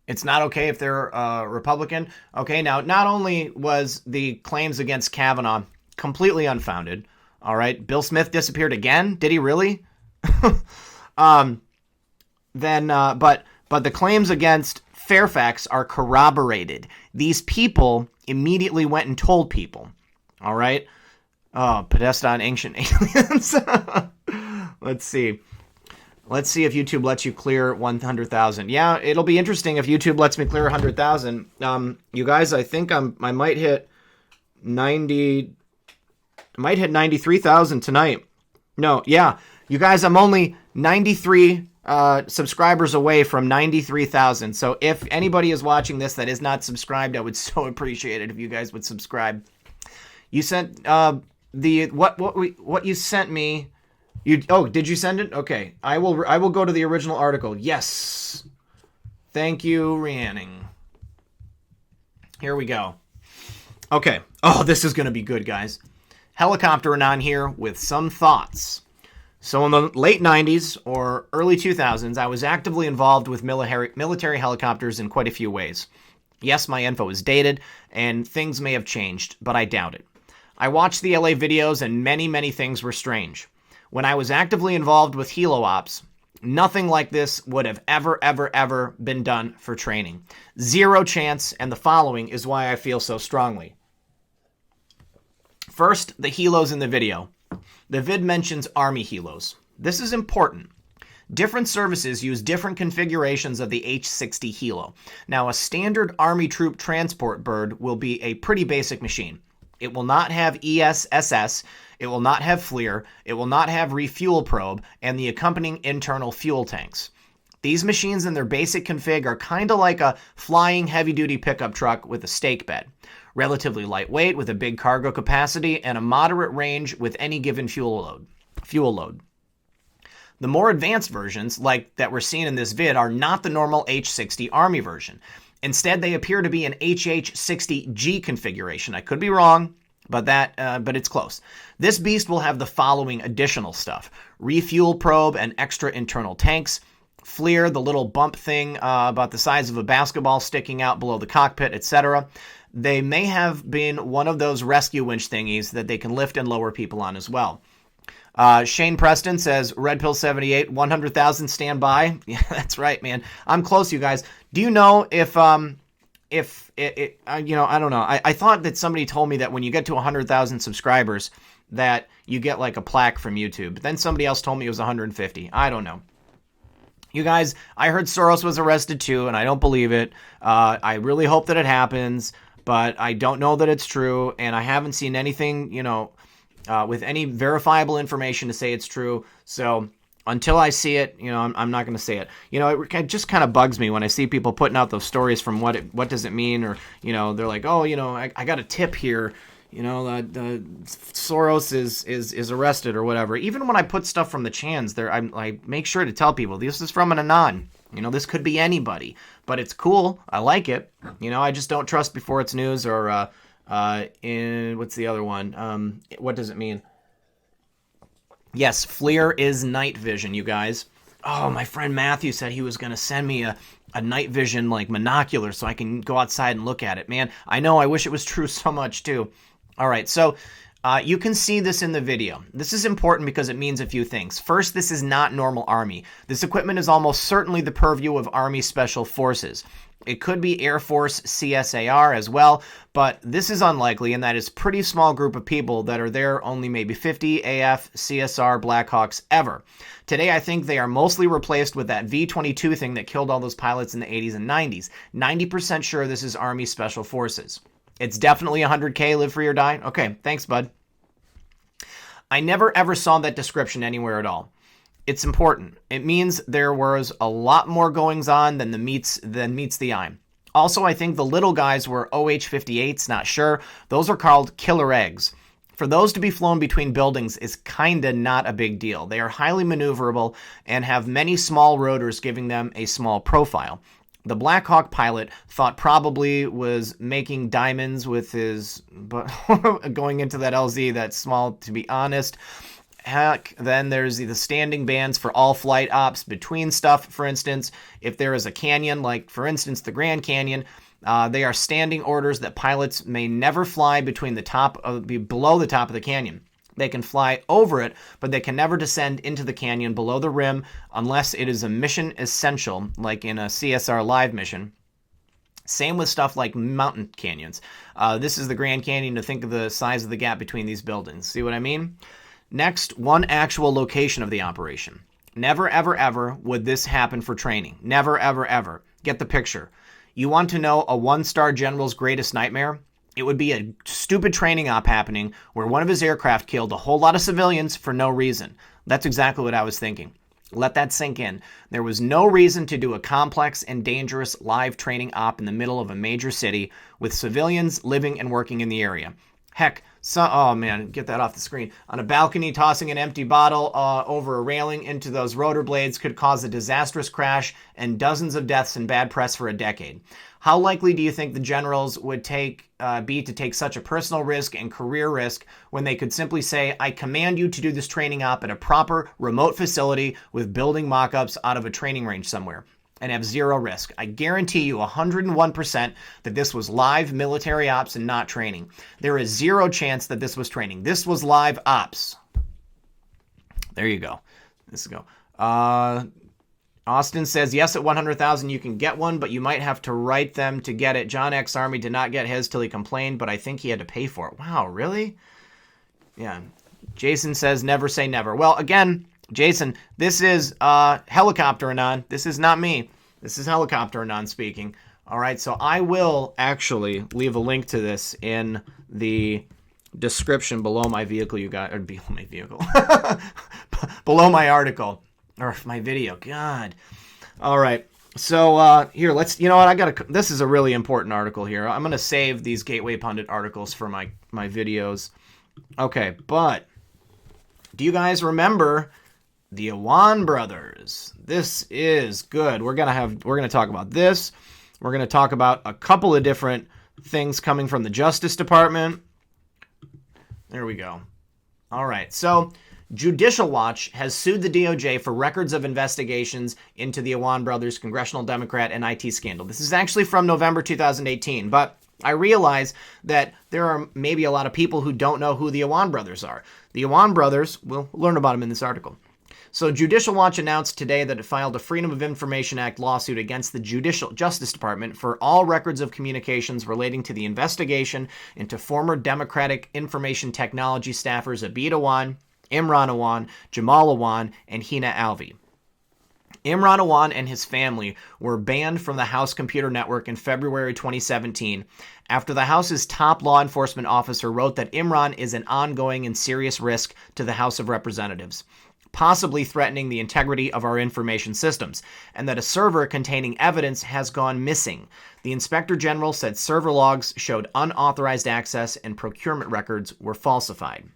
It's not okay if they're a Republican. Okay, now, not only was the claims against Kavanaugh completely unfounded, all right, Bill Smith disappeared again? Did he really? But the claims against Fairfax are corroborated. These people immediately went and told people, all right? Oh, Podesta ancient aliens. Let's see. Let's see if YouTube lets you clear 100,000. Yeah, it'll be interesting if YouTube lets me clear 100,000. You guys, I think I might hit 93,000 tonight. No, yeah. You guys, I'm only 93 subscribers away from 93,000. So if anybody is watching this that is not subscribed, I would so appreciate it if you guys would subscribe. You sent what you sent me. Did you send it? Okay. I will go to the original article. Yes. Thank you, Rhiannon. Here we go. Okay. Oh, this is going to be good, guys. Helicopter on here with some thoughts. So in the late 90s or early 2000s, I was actively involved with military helicopters in quite a few ways. Yes, my info is dated, and things may have changed, but I doubt it. I watched the LA videos, and many, many things were strange. When I was actively involved with helo ops, nothing like this would have ever been done for training. Zero chance, and the following is why I feel so strongly. First, the helos in the video. The vid mentions Army helos. This is important. Different services use different configurations of the H-60 helo. Now, a standard Army troop transport bird will be a pretty basic machine. It will not have ESSS, it will not have FLIR, it will not have refuel probe, and the accompanying internal fuel tanks. These machines in their basic config are kind of like a flying heavy-duty pickup truck with a stake bed. Relatively lightweight with a big cargo capacity and a moderate range with any given fuel load. The more advanced versions, like that we're seeing in this vid, are not the normal H-60 Army version. Instead, they appear to be an HH-60G configuration. I could be wrong, but it's close. This beast will have the following additional stuff: refuel probe and extra internal tanks, FLIR, the little bump thing about the size of a basketball sticking out below the cockpit, etc. They may have been one of those rescue winch thingies that they can lift and lower people on as well. Shane Preston says, Red Pill 78, 100,000 stand by. Yeah, that's right, man. I'm close, you guys. Do you know if if you know, I don't know. I thought that somebody told me that when you get to 100,000 subscribers that you get like a plaque from YouTube. But then somebody else told me it was 150. I don't know. You guys, I heard Soros was arrested too, and I don't believe it. I really hope that it happens, but I don't know that it's true, and I haven't seen anything, you know, with any verifiable information to say it's true. So until I see it, you know, I'm not going to say it. You know, it just kind of bugs me when I see people putting out those stories from what does it mean, or, you know, they're like, oh, you know, I got a tip here. You know, Soros is arrested or whatever. Even when I put stuff from the chans, there I make sure to tell people this is from an anon. You know, this could be anybody, but it's cool. I like it. You know, I just don't trust before it's news or what's the other one? What does it mean? Yes, FLIR is night vision, you guys. Oh, my friend Matthew said he was going to send me a night vision like monocular so I can go outside and look at it. Man, I know. I wish it was true so much too. All right, so you can see this in the video. This is important because it means a few things. First, this is not normal Army. This equipment is almost certainly the purview of Army Special Forces. It could be Air Force CSAR as well, but this is unlikely, and that is a pretty small group of people that are there, only maybe 50 AF, CSR, Blackhawks ever. Today, I think they are mostly replaced with that V-22 thing that killed all those pilots in the 80s and 90s. 90% sure this is Army Special Forces. It's definitely 100K, live free or die. Okay, thanks, bud. I never ever saw that description anywhere at all. It's important. It means there was a lot more goings on than meets the eye. Also, I think the little guys were OH-58s, not sure. Those are called killer eggs. For those to be flown between buildings is kinda not a big deal. They are highly maneuverable and have many small rotors giving them a small profile. The Black Hawk pilot thought probably was making diamonds with his, but going into that LZ that small, to be honest. Heck, then there's the standing bans for all flight ops between stuff, for instance. If there is a canyon, like for instance the Grand Canyon, they are standing orders that pilots may never fly below the top of the canyon. They can fly over it, but they can never descend into the canyon below the rim unless it is a mission essential, like in a CSR live mission. Same with stuff like mountain canyons. This is the Grand Canyon to think of the size of the gap between these buildings. See what I mean? Next, one actual location of the operation. Never, ever, ever would this happen for training. Never, ever, ever. Get the picture. You want to know a one-star general's greatest nightmare? It would be a stupid training op happening where one of his aircraft killed a whole lot of civilians for no reason. That's exactly what I was thinking. Let that sink in. There was no reason to do a complex and dangerous live training op in the middle of a major city with civilians living and working in the area. Heck, oh man, get that off the screen. On a balcony, tossing an empty bottle over a railing into those rotor blades could cause a disastrous crash and dozens of deaths and bad press for a decade. How likely do you think the generals would be to take such a personal risk and career risk when they could simply say, I command you to do this training op at a proper remote facility with building mock-ups out of a training range somewhere, and have zero risk? I guarantee you 101% that this was live military ops and not training. There is zero chance that this was training. This was live ops. There you go. This go. Austin says, yes, at 100,000 you can get one, but you might have to write them to get it. John X. Army did not get his till he complained, but I think he had to pay for it. Wow, really? Yeah. Jason says, never say never. Well, again, Jason, this is Helicopter Anon. This is not me. This is Helicopter Anon speaking. All right, so I will actually leave a link to this in the description below my vehicle, you guys, or below my vehicle, below my article. Or my video, God. All right, so here, you know what, this is a really important article here. I'm going to save these Gateway Pundit articles for my videos. Okay, but do you guys remember the Awan brothers? This is good. We're going to talk about this. We're going to talk about a couple of different things coming from the Justice Department. There we go. All right, so Judicial Watch has sued the DOJ for records of investigations into the Awan brothers' Congressional Democrat and IT scandal. This is actually from November 2018, but I realize that there are maybe a lot of people who don't know who the Awan brothers are. The Awan brothers, we'll learn about them in this article. So Judicial Watch announced today that it filed a Freedom of Information Act lawsuit against the Judicial Justice Department for all records of communications relating to the investigation into former Democratic Information Technology staffers Abid Awan, Imran Awan, Jamal Awan, and Hina Alvi. Imran Awan and his family were banned from the House Computer Network in February 2017 after the House's top law enforcement officer wrote that Imran is an ongoing and serious risk to the House of Representatives, possibly threatening the integrity of our information systems, and that a server containing evidence has gone missing. The Inspector General said server logs showed unauthorized access and procurement records were falsified.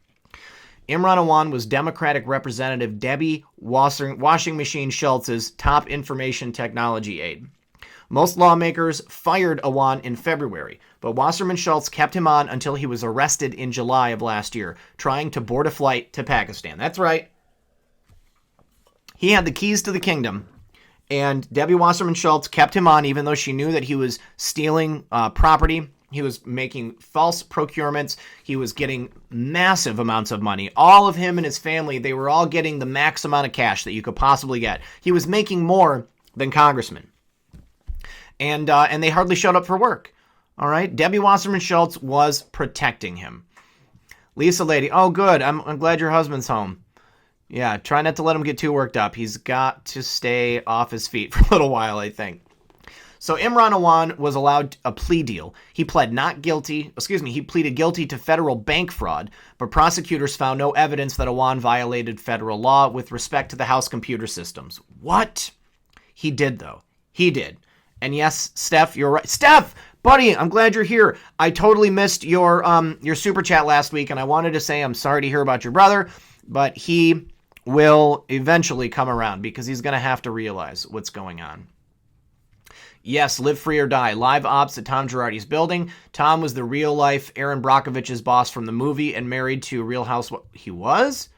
Imran Awan was Democratic Representative Debbie Washing Machine Schultz's top information technology aide. Most lawmakers fired Awan in February, but Wasserman Schultz kept him on until he was arrested in July of last year, trying to board a flight to Pakistan. That's right. He had the keys to the kingdom, and Debbie Wasserman Schultz kept him on even though she knew that he was stealing property. He was making false procurements. He was getting massive amounts of money. All of him and his family, they were all getting the max amount of cash that you could possibly get. He was making more than congressmen. And they hardly showed up for work. All right? Debbie Wasserman Schultz was protecting him. Lisa Lady, oh, good. I'm glad your husband's home. Yeah, try not to let him get too worked up. He's got to stay off his feet for a little while, I think. So Imran Awan was allowed a plea deal. He pleaded guilty to federal bank fraud, but prosecutors found no evidence that Awan violated federal law with respect to the House computer systems. What? He did, though. He did. And yes, Steph, you're right. Steph, buddy, I'm glad you're here. I totally missed your super chat last week, and I wanted to say I'm sorry to hear about your brother, but he will eventually come around because he's going to have to realize what's going on. Yes, Live Free or Die. Live ops at Tom Girardi's building. Tom was the real-life Aaron Brockovich's boss from the movie and married to Real Housewives. He was?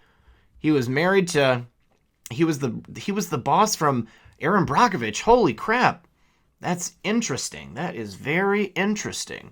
He was married to... He was the boss from Aaron Brockovich. Holy crap. That's interesting. That is very interesting.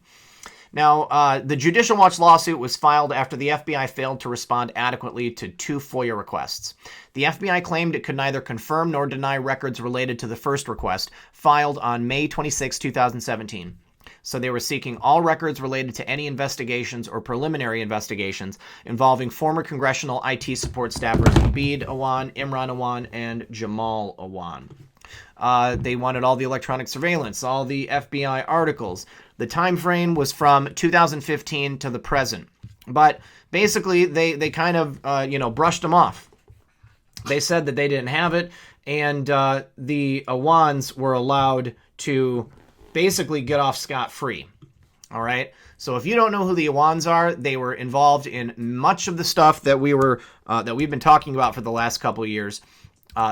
Now, the Judicial Watch lawsuit was filed after the FBI failed to respond adequately to 2 FOIA requests. The FBI claimed it could neither confirm nor deny records related to the first request, filed on May 26, 2017. So they were seeking all records related to any investigations or preliminary investigations involving former congressional IT support staffers Abid Awan, Imran Awan, and Jamal Awan. They wanted all the electronic surveillance, all the FBI articles. The time frame was from 2015 to the present. But basically, they kind of, brushed them off. They said that they didn't have it, and the Awans were allowed to basically get off scot-free. All right? So if you don't know who the Awans are, they were involved in much of the stuff that we've been talking about for the last couple of years.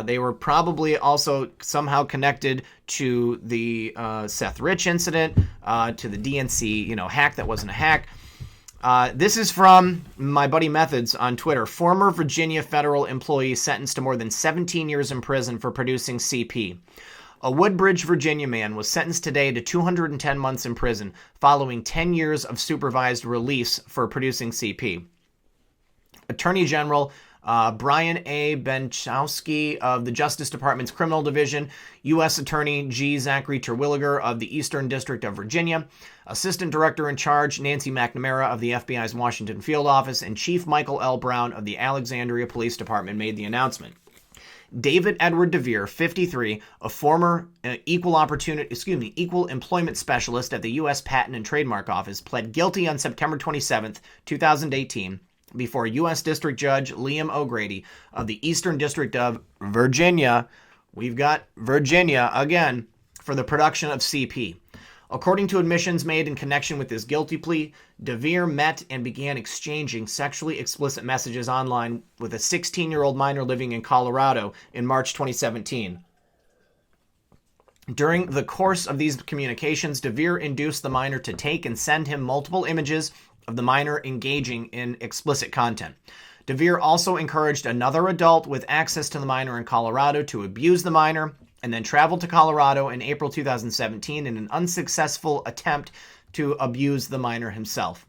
They were probably also somehow connected to the Seth Rich incident, to the DNC, hack that wasn't a hack. This is from my buddy Methods on Twitter. Former Virginia federal employee sentenced to more than 17 years in prison for producing CP. A Woodbridge, Virginia man was sentenced today to 210 months in prison following 10 years of supervised release for producing CP. Attorney General Brian A. Benchowski of the Justice Department's Criminal Division, U.S. Attorney G. Zachary Terwilliger of the Eastern District of Virginia, Assistant Director in Charge Nancy McNamara of the FBI's Washington Field Office, and Chief Michael L. Brown of the Alexandria Police Department made the announcement. David Edward DeVere, 53, a former equal employment specialist at the U.S. Patent and Trademark Office, pled guilty on September 27, 2018, before U.S. District Judge Liam O'Grady of the Eastern District of Virginia. We've got Virginia again for the production of CP. According to admissions made in connection with this guilty plea, DeVere met and began exchanging sexually explicit messages online with a 16-year-old minor living in Colorado in March 2017. During the course of these communications, DeVere induced the minor to take and send him multiple images of the minor engaging in explicit content. DeVere also encouraged another adult with access to the minor in Colorado to abuse the minor, and then traveled to Colorado in April 2017 in an unsuccessful attempt to abuse the minor himself.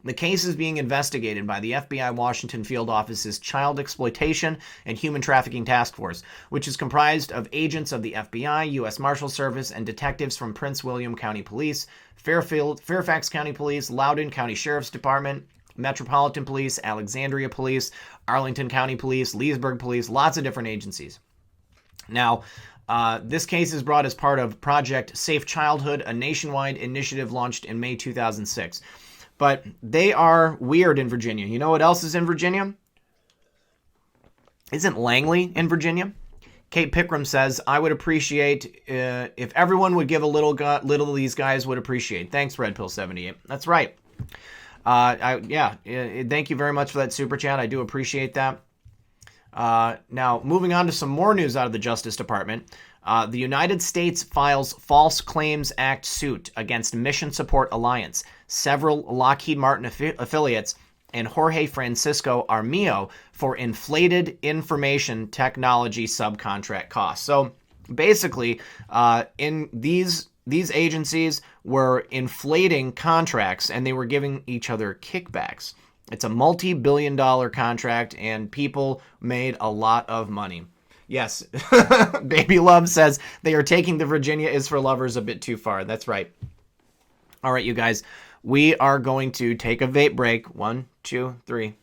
The case is being investigated by the FBI Washington Field Office's Child Exploitation and Human Trafficking Task Force, which is comprised of agents of the FBI, U.S. Marshal Service, and detectives from Prince William County Police, Fairfax County Police, Loudoun County Sheriff's Department, Metropolitan Police, Alexandria Police, Arlington County Police, Leesburg Police, lots of different agencies. Now, this case is brought as part of Project Safe Childhood, a nationwide initiative launched in May 2006. But they are weird in Virginia. You know what else is in Virginia? Isn't Langley in Virginia? Kate Pickram says, I would appreciate if everyone would give a little these guys would appreciate. Thanks, RedPill78. That's right. Thank you very much for that super chat. I do appreciate that. Now, moving on to some more news out of the Justice Department. The United States files False Claims Act suit against Mission Support Alliance, several Lockheed Martin affiliates, and Jorge Francisco Armillo for inflated information technology subcontract costs. So basically, in these agencies were inflating contracts and they were giving each other kickbacks. It's a multi-billion-dollar contract and people made a lot of money. Yes, Baby Love says they are taking the Virginia is for lovers a bit too far. That's right. All right, you guys, we are going to take a vape break. 1, 2, 3.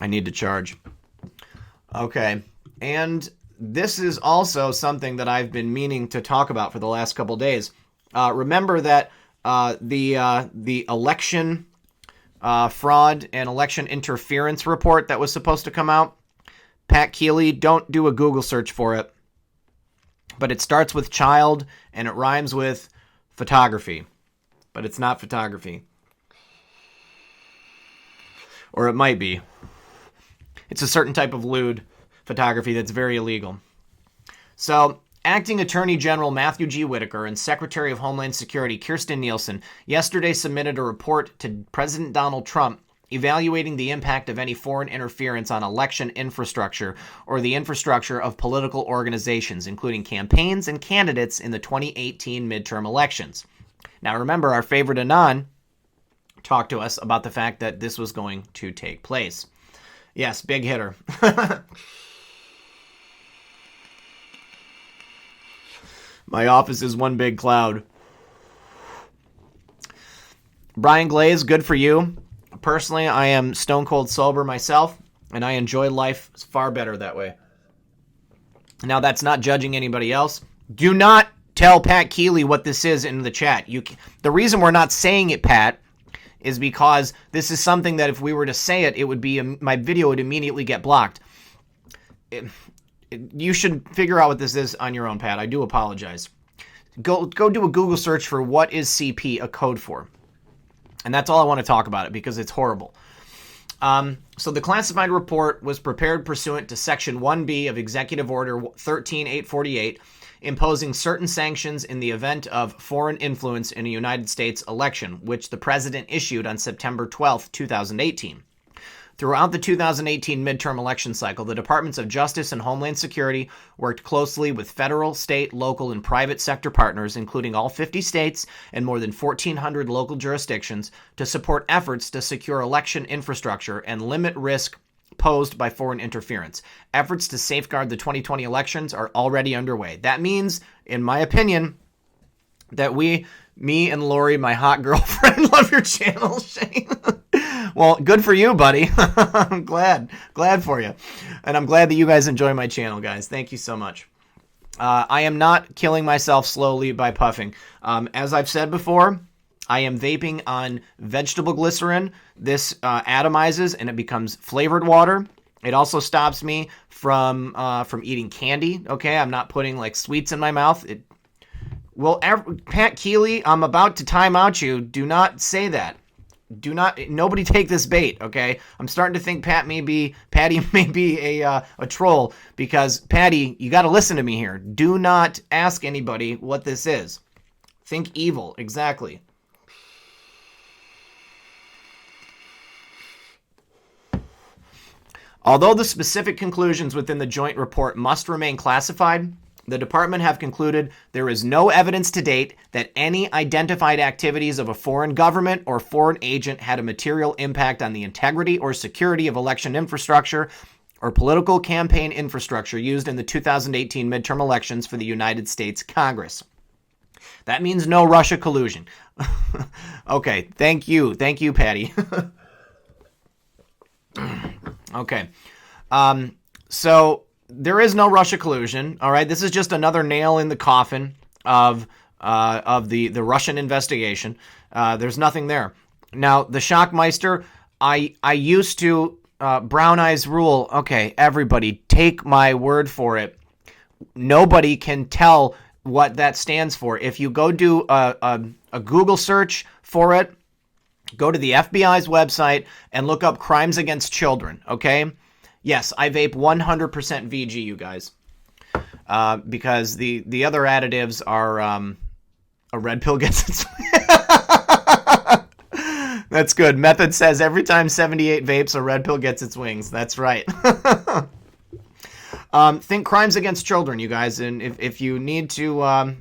I need to charge. Okay, and this is also something that I've been meaning to talk about for the last couple days. Remember that the election fraud and election interference report that was supposed to come out? Pat Keeley, don't do a Google search for it. But it starts with child and it rhymes with photography. But it's not photography. Or it might be. It's a certain type of lewd photography that's very illegal. So, Acting Attorney General Matthew G. Whitaker and Secretary of Homeland Security Kirstjen Nielsen yesterday submitted a report to President Donald Trump evaluating the impact of any foreign interference on election infrastructure or the infrastructure of political organizations, including campaigns and candidates in the 2018 midterm elections. Now remember, our favorite Anon talked to us about the fact that this was going to take place. Yes, big hitter. My office is one big cloud. Brian Glaze, good for you. Personally, I am stone cold sober myself, and I enjoy life far better that way. Now, that's not judging anybody else. Do not tell Pat Keeley what this is in the chat. The reason we're not saying it, Pat, is because this is something that if we were to say it, it would be my video would immediately get blocked. You should figure out what this is on your own, Pat. I do apologize. Go do a Google search for what is CP a code for. And that's all I want to talk about it because it's horrible. So the classified report was prepared pursuant to Section 1B of Executive Order 13848, imposing certain sanctions in the event of foreign influence in a United States election, which the president issued on September 12, 2018. Throughout the 2018 midterm election cycle, the Departments of Justice and Homeland Security worked closely with federal, state, local, and private sector partners, including all 50 states and more than 1,400 local jurisdictions, to support efforts to secure election infrastructure and limit risk posed by foreign interference. Efforts to safeguard the 2020 elections are already underway. That means, in my opinion, that me and Lori, my hot girlfriend, love your channel, Shane. Well, good for you, buddy. I'm glad for you. And I'm glad that you guys enjoy my channel, guys. Thank you so much. I am not killing myself slowly by puffing. As I've said before, I am vaping on vegetable glycerin. This atomizes and it becomes flavored water. It also stops me from eating candy. Okay, I'm not putting like sweets in my mouth. Pat Keeley, I'm about to time out you. Do not say that. Nobody take this bait, okay? I'm starting to think Patty may be a troll because Patty, you got to listen to me here. Do not ask anybody what this is. Think evil, exactly. Although the specific conclusions within the joint report must remain classified, The department have concluded there is no evidence to date that any identified activities of a foreign government or foreign agent had a material impact on the integrity or security of election infrastructure or political campaign infrastructure used in the 2018 midterm elections for the United States Congress. That means no Russia collusion. Okay, thank you. Thank you, Patty. Okay. So there is no Russia collusion. All right. This is just another nail in the coffin of the Russian investigation. There's nothing there. Now, the Shockmeister, I used to Brown Eyes rule. Okay, everybody, take my word for it. Nobody can tell what that stands for. If you go do a Google search for it, go to the FBI's website and look up crimes against children, okay? Yes, I vape 100% VG, you guys, because the other additives are a red pill gets its... That's good. Method says every time 78 vapes, a red pill gets its wings. That's right. Think crimes against children, you guys, and if you need to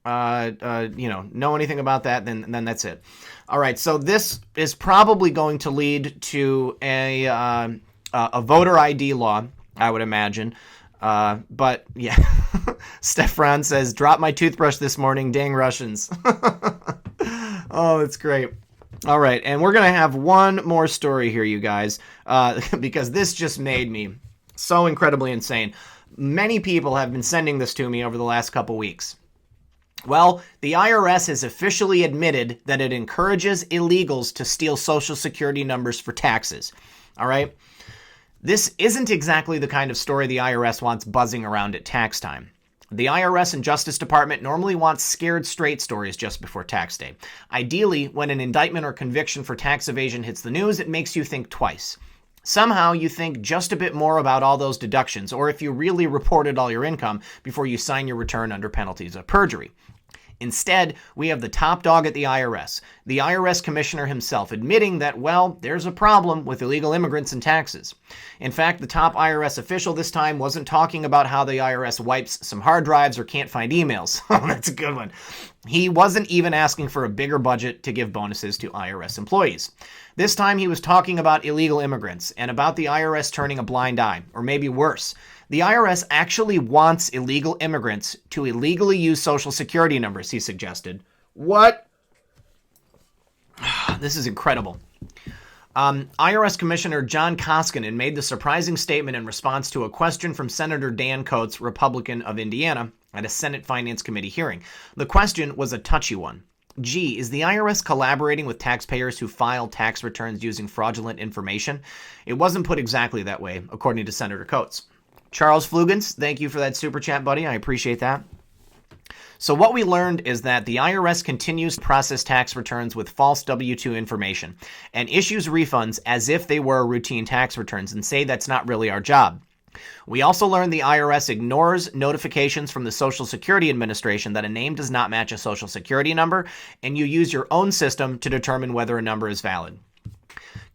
know anything about that, then that's it. All right, so this is probably going to lead to a voter ID law, I would imagine. But yeah, Stefan says, drop my toothbrush this morning, dang Russians. Oh, that's great. All right, and we're going to have one more story here, you guys, because this just made me so incredibly insane. Many people have been sending this to me over the last couple weeks. Well, the IRS has officially admitted that it encourages illegals to steal Social Security numbers for taxes. All right? This isn't exactly the kind of story the IRS wants buzzing around at tax time. The IRS and Justice Department normally wants scared straight stories just before tax day. Ideally, when an indictment or conviction for tax evasion hits the news, it makes you think twice. Somehow you think just a bit more about all those deductions, or if you really reported all your income before you sign your return under penalties of perjury. Instead, we have the top dog at the IRS commissioner himself, admitting that, well, there's a problem with illegal immigrants and taxes. In fact, the top IRS official this time wasn't talking about how the IRS wipes some hard drives or can't find emails. Oh, that's a good one. He wasn't even asking for a bigger budget to give bonuses to IRS employees. This time he was talking about illegal immigrants and about the IRS turning a blind eye, or maybe worse. The IRS actually wants illegal immigrants to illegally use Social Security numbers, he suggested. What? This is incredible. IRS Commissioner John Koskinen made the surprising statement in response to a question from Senator Dan Coates, Republican of Indiana, at a Senate Finance Committee hearing. The question was a touchy one. Gee, is the IRS collaborating with taxpayers who file tax returns using fraudulent information? It wasn't put exactly that way, according to Senator Coates. Charles Flugans, thank you for that super chat, buddy. I appreciate that. So what we learned is that the IRS continues to process tax returns with false W-2 information and issues refunds as if they were routine tax returns and say that's not really our job. We also learned the IRS ignores notifications from the Social Security Administration that a name does not match a Social Security number, and you use your own system to determine whether a number is valid.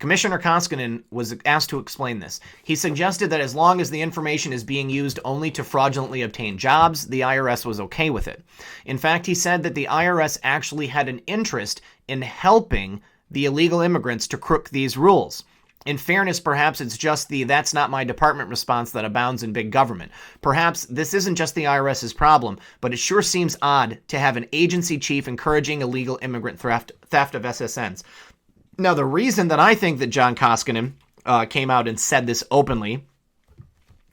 Commissioner Koskinen was asked to explain this. He suggested that as long as the information is being used only to fraudulently obtain jobs, the IRS was okay with it. In fact, he said that the IRS actually had an interest in helping the illegal immigrants to crook these rules. In fairness, perhaps it's just the "that's not my department" response that abounds in big government. Perhaps this isn't just the IRS's problem, but it sure seems odd to have an agency chief encouraging illegal immigrant theft of SSNs. Now, the reason that I think that John Koskinen came out and said this openly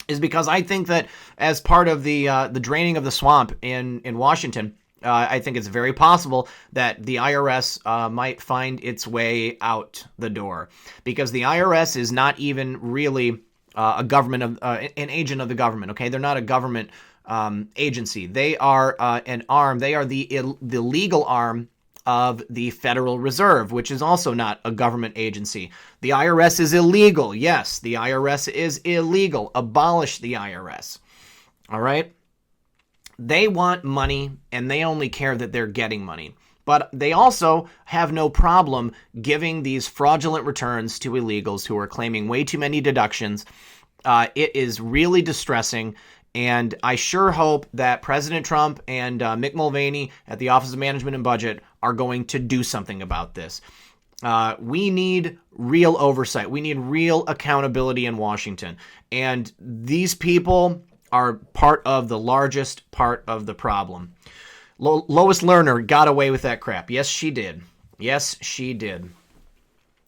is because I think that as part of the draining of the swamp in Washington, I think it's very possible that the IRS might find its way out the door, because the IRS is not even really a government of an agent of the government. Okay, they're not a government agency. They are an arm. They are the legal arm of the Federal Reserve, which is also not a government agency. The IRS is illegal. Yes, the IRS is illegal. Abolish the IRS. All right? They want money, and they only care that they're getting money. But they also have no problem giving these fraudulent returns to illegals who are claiming way too many deductions. It is really distressing. And I sure hope that President Trump and Mick Mulvaney at the Office of Management and Budget are going to do something about this. We need real oversight. We need real accountability in Washington. And these people are part of the largest part of the problem. Lois Lerner got away with that crap. Yes, she did. Yes, she did.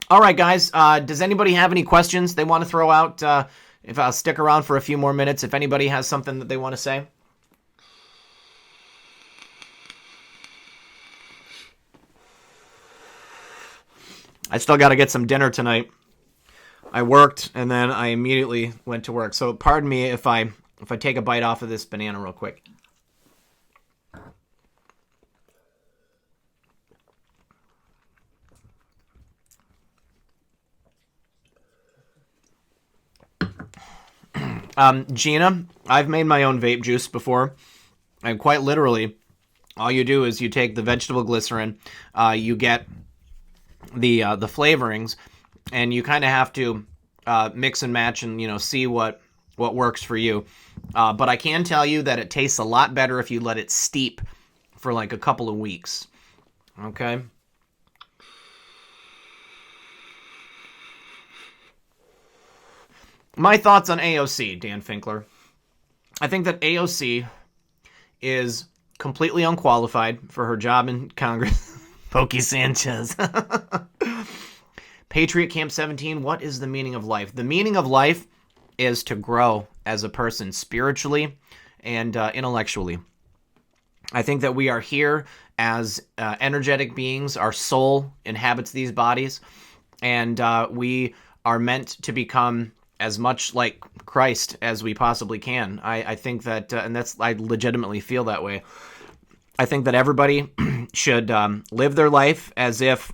All right, guys. Does anybody have any questions they want to throw out? If I'll stick around for a few more minutes, if anybody has something that they want to say. I still got to get some dinner tonight. I worked and then I immediately went to work. So pardon me if I take a bite off of this banana real quick. Gina, I've made my own vape juice before, and quite literally, all you do is you take the vegetable glycerin, you get the flavorings, and you kind of have to mix and match and see what works for you. But I can tell you that it tastes a lot better if you let it steep for like a couple of weeks. Okay. My thoughts on AOC, Dan Finkler. I think that AOC is completely unqualified for her job in Congress. Pokey Sanchez. Patriot Camp 17, what is the meaning of life? The meaning of life is to grow as a person spiritually and intellectually. I think that we are here as energetic beings. Our soul inhabits these bodies, and we are meant to become as much like Christ as we possibly can. I think that, and I legitimately feel that way. I think that everybody should live their life as if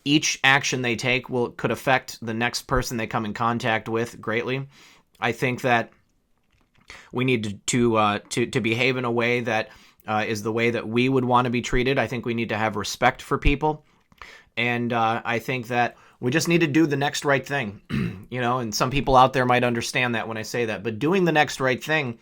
each action they take could affect the next person they come in contact with greatly. I think that we need to behave in a way that is the way that we would want to be treated. I think we need to have respect for people. And I think that we just need to do the next right thing, and some people out there might understand that when I say that. But doing the next right thing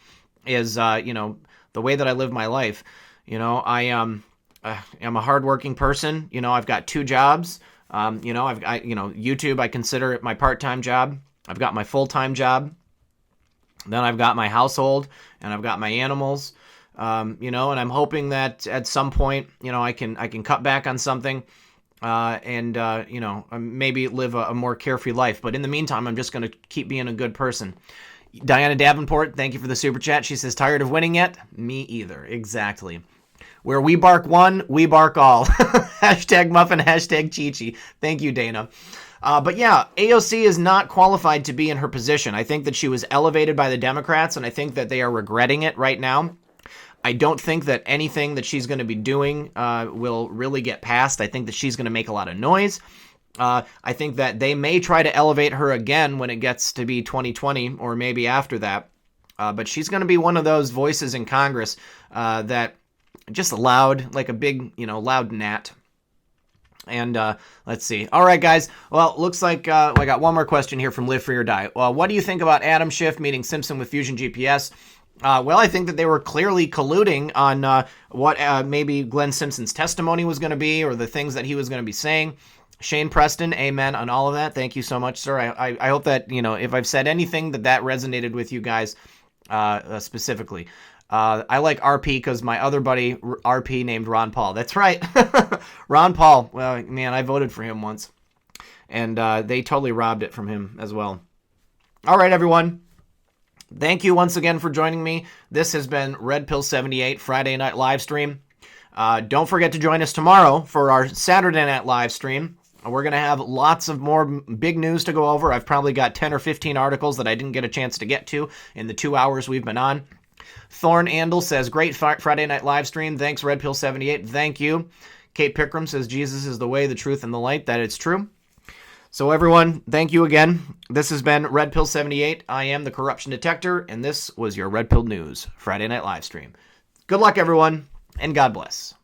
is, the way that I live my life. I am a hardworking person. I've got 2 jobs. YouTube, I consider it my part-time job. I've got my full-time job. Then I've got my household and I've got my animals. And I'm hoping that at some point, I can cut back on something. Maybe live a more carefree life. But in the meantime, I'm just going to keep being a good person. Diana Davenport, thank you for the super chat. She says, tired of winning yet? Me either. Exactly. Where we bark one, we bark all. Hashtag muffin, hashtag Chi-Chi. Thank you, Dana. But yeah, AOC is not qualified to be in her position. I think that she was elevated by the Democrats, and I think that they are regretting it right now. I don't think that anything that she's going to be doing will really get passed. I think that she's going to make a lot of noise. I think that they may try to elevate her again when it gets to be 2020 or maybe after that. But she's going to be one of those voices in Congress that just loud, like a big, loud gnat. And let's see. All right, guys. Well, looks like I got one more question here from Live Free or Die. Well, what do you think about Adam Schiff meeting Simpson with Fusion GPS? Well, I think that they were clearly colluding on what maybe Glenn Simpson's testimony was going to be, or the things that he was going to be saying. Shane Preston, amen on all of that. Thank you so much, sir. I hope that, if I've said anything that resonated with you guys specifically. I like RP because my other buddy, RP, named Ron Paul. That's right. Ron Paul. Well, man, I voted for him once. And they totally robbed it from him as well. All right, everyone. Thank you once again for joining me. This has been Red Pill 78 Friday night live stream. Don't forget to join us tomorrow for our Saturday night live stream. We're going to have lots of more big news to go over. I've probably got 10 or 15 articles that I didn't get a chance to get to in the 2 hours we've been on. Thorn Andel says, great Friday night live stream. Thanks, Red Pill 78. Thank you. Kate Pickram says, Jesus is the way, the truth, and the light. That is true. So everyone, thank you again. This has been Red Pill 78. I am the Corruption Detector, and this was your Red Pill News Friday night live stream. Good luck, everyone, and God bless.